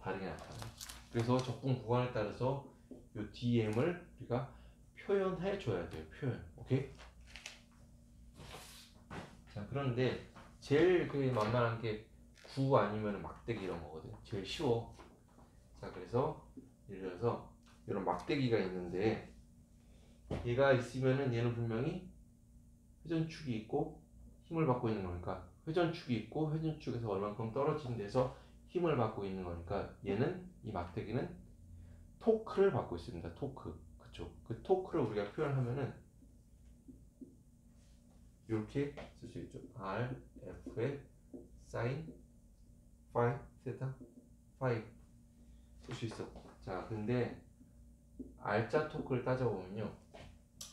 다르게 나타나요. 그래서 적분 구간에 따라서 이 DM을 우리가 표현해 줘야 돼요. 표현. 오케이? 자, 그런데 제일 그 만만한 게 구 아니면 막대기 이런 거거든. 제일 쉬워. 자, 그래서 예를 들어서 이런 막대기가 있는데, 얘가 있으면은 얘는 분명히 회전축이 있고 힘을 받고 있는 거니까, 회전축이 있고 회전축에서 얼만큼 떨어진 데서 힘을 받고 있는 거니까, 얘는, 이 막대기는 토크를 받고 있습니다. 토크. 그쵸? 그 토크를 우리가 표현하면은 이렇게 쓸 수 있죠. R, F의 사인, 파이, 세타, 파이 쓸 수 있어. 자, 근데 R자 토크를 따져보면요,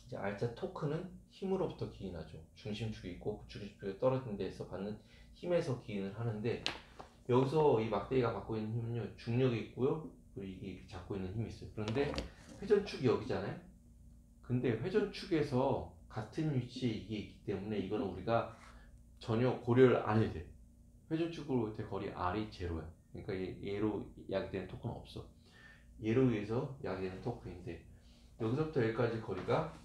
이제 R자 토크는 힘으로부터 기인하죠. 중심축이 있고 중심축이 떨어진 데서 받는 힘에서 기인을 하는데, 여기서 이 막대기가 갖고 있는 힘은요, 중력이 있고요, 그리고 이게 잡고 있는 힘이 있어요. 그런데 회전축이 여기잖아요. 근데 회전축에서 같은 위치에 이게 있기 때문에 이거는 우리가 전혀 고려를 안 해도 돼. 회전축으로부터의 거리 R이 제로야. 그러니까 얘로 야기되는 토크는 없어. 얘로 의해서 야기되는 토크인데, 여기서부터 여기까지 거리가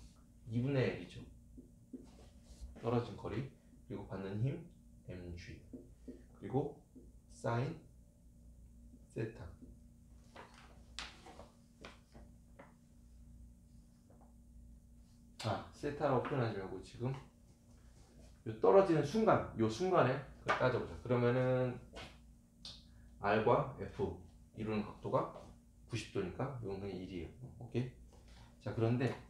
2분의 L이죠. 떨어진 거리, 그리고 받는 힘 mg, 그리고 사인 세타. 세타라고 표현하지 말고 지금 요 떨어지는 순간, 요 순간에 그걸 따져보자. 그러면은 R과 F 이루는 각도가 90도니까 이건 그냥 1이에요. 오케이? 자, 그런데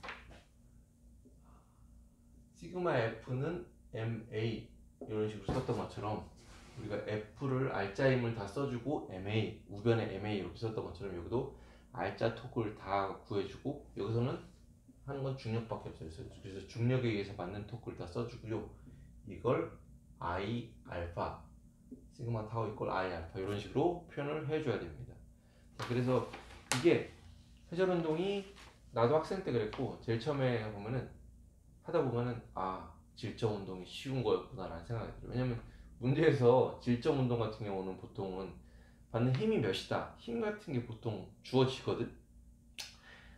시그마 F는 MA 이런 식으로 썼던 것처럼 우리가 F를 R자임을 다 써주고 MA, 우변에 MA 이렇게 썼던 것처럼 여기도 R자 토크를 다 구해주고 여기서는 하는 건 중력밖에 없어요. 그래서 중력에 의해서 맞는 토크를 다 써주고요. 이걸 I 알파 시그마 타우 이꼴 I 알파 이런 식으로 표현을 해줘야 됩니다. 자, 그래서 이게 회전운동이 나도 학생 때 그랬고 제일 처음에 보면은 하다 보면은 질점 운동이 쉬운 거였구나 라는 생각이 들어요. 왜냐면 문제에서 질점 운동 같은 경우는 보통은 받는 힘이 몇이다 힘 같은 게 보통 주어지거든.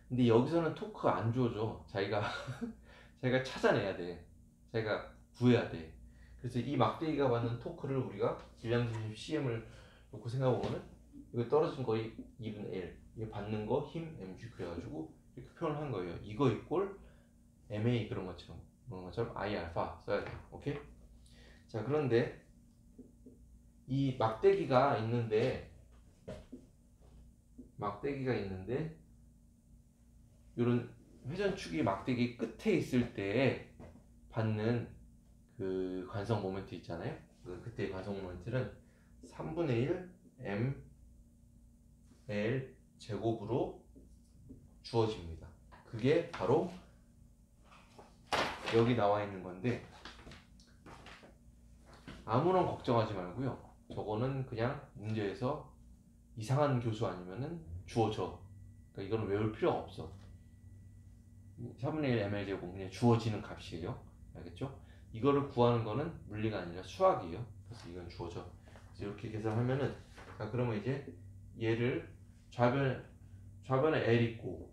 근데 여기서는 토크가 안 주어져. 자기가 찾아내야 돼. 자기가 구해야 돼. 그래서 이 막대기가 받는 토크를 우리가 질량중심 CM을 놓고 생각해보면은 이거 떨어진 거의 2분의 1 이게 받는 거 힘 mg 그래가지고 이렇게 표현을 한 거예요. 이거 이꼴 MA 그런 것처럼 I 알파 써야 돼요. 오케이? 자, 그런데 이 막대기가 있는데 이런 회전축이 막대기 끝에 있을 때 받는 그 관성 모멘트 있잖아요. 그때의 관성 모멘트는 3분의 1 m l 제곱으로 주어집니다. 그게 바로 여기 나와 있는 건데 아무런 걱정하지 말고요. 저거는 그냥 문제에서 이상한 교수 아니면은 주어져. 그러니까 이거는 외울 필요가 없어. 3분의 1 ml 제곱 그냥 주어지는 값이에요. 알겠죠? 이거를 구하는 거는 물리가 아니라 수학이에요. 그래서 이건 주어져. 그래서 이렇게 계산하면은 자, 그러면 이제 얘를 좌변에 L 있고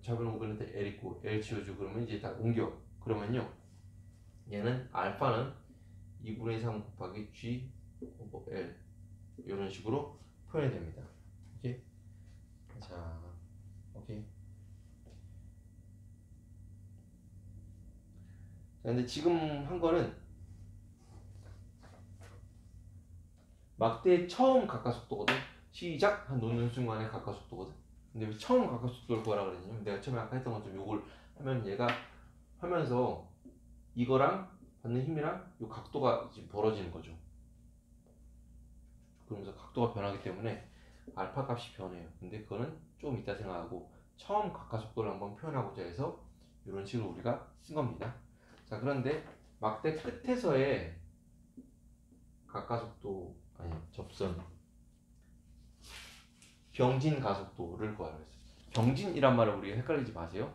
좌변 우변에 L 있고 L 지워주고 그러면 이제 다 옮겨. 그러면요 얘는 알파는 2분의 3 곱하기 G 오버 L 이런 식으로 표현이 됩니다. 오케이? 자, 오케이. 자, 근데 지금 한 거는 막대의 처음 가까속도거든. 시작 한 놓는 순간의 가까속도거든. 근데 왜 처음 가까속도를 구하라 그랬냐면 내가 처음에 아까 했던 것처럼 요걸 하면 얘가 하면서 이거랑 받는 힘이랑 요 각도가 지금 벌어지는 거죠. 그러면서 각도가 변하기 때문에 알파 값이 변해요. 근데 그거는 좀 이따 생각하고 처음 가까속도를 한번 표현하고자 해서 이런 식으로 우리가 쓴 겁니다. 자, 그런데 막대 끝에서의 가까속도 접선 병진 가속도를 구하라고 했어요. 병진이란 말을 우리가 헷갈리지 마세요.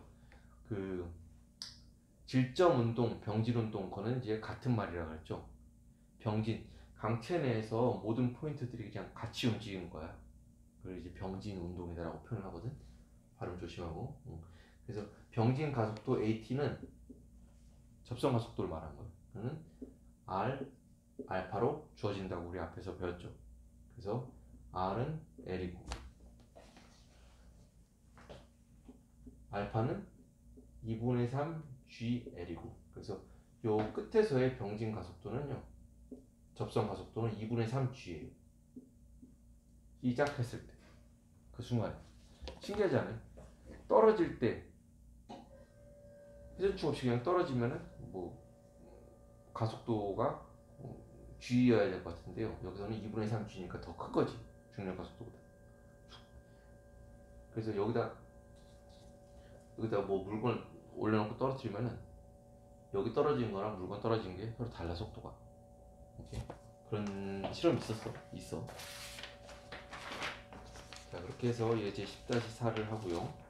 그 질점 운동, 병진 운동 그거는 이제 같은 말이라고 했죠. 병진 강체 내에서 모든 포인트들이 그냥 같이 움직이는 거야. 그걸 이제 병진 운동이다라고 표현하거든. 발음 조심하고. 그래서 병진 가속도 AT는 접선 가속도를 말한 거예요. 그는 R 알파로 주어진다고 우리 앞에서 배웠죠. 그래서 R은 L이고 알파는 2분의 3 GL이고 그래서 요 끝에서의 병진 가속도는요 접선 가속도는 2분의 3 G예요. 시작했을 때 그 순간에 신기하지 않아요? 떨어질 때 회전축 없이 그냥 떨어지면은 뭐 가속도가 G여야 될 것 같은데요. 여기서는 2분의 3 G니까 더 큰 거지. 중력 가속도보다. 그래서 여기다 뭐 물건 올려놓고 떨어뜨리면은 여기 떨어진 거랑 물건 떨어진 게 서로 달라 속도가. 오케이? 그런 실험이 있어. 자, 그렇게 해서 이제 10-4를 하고요.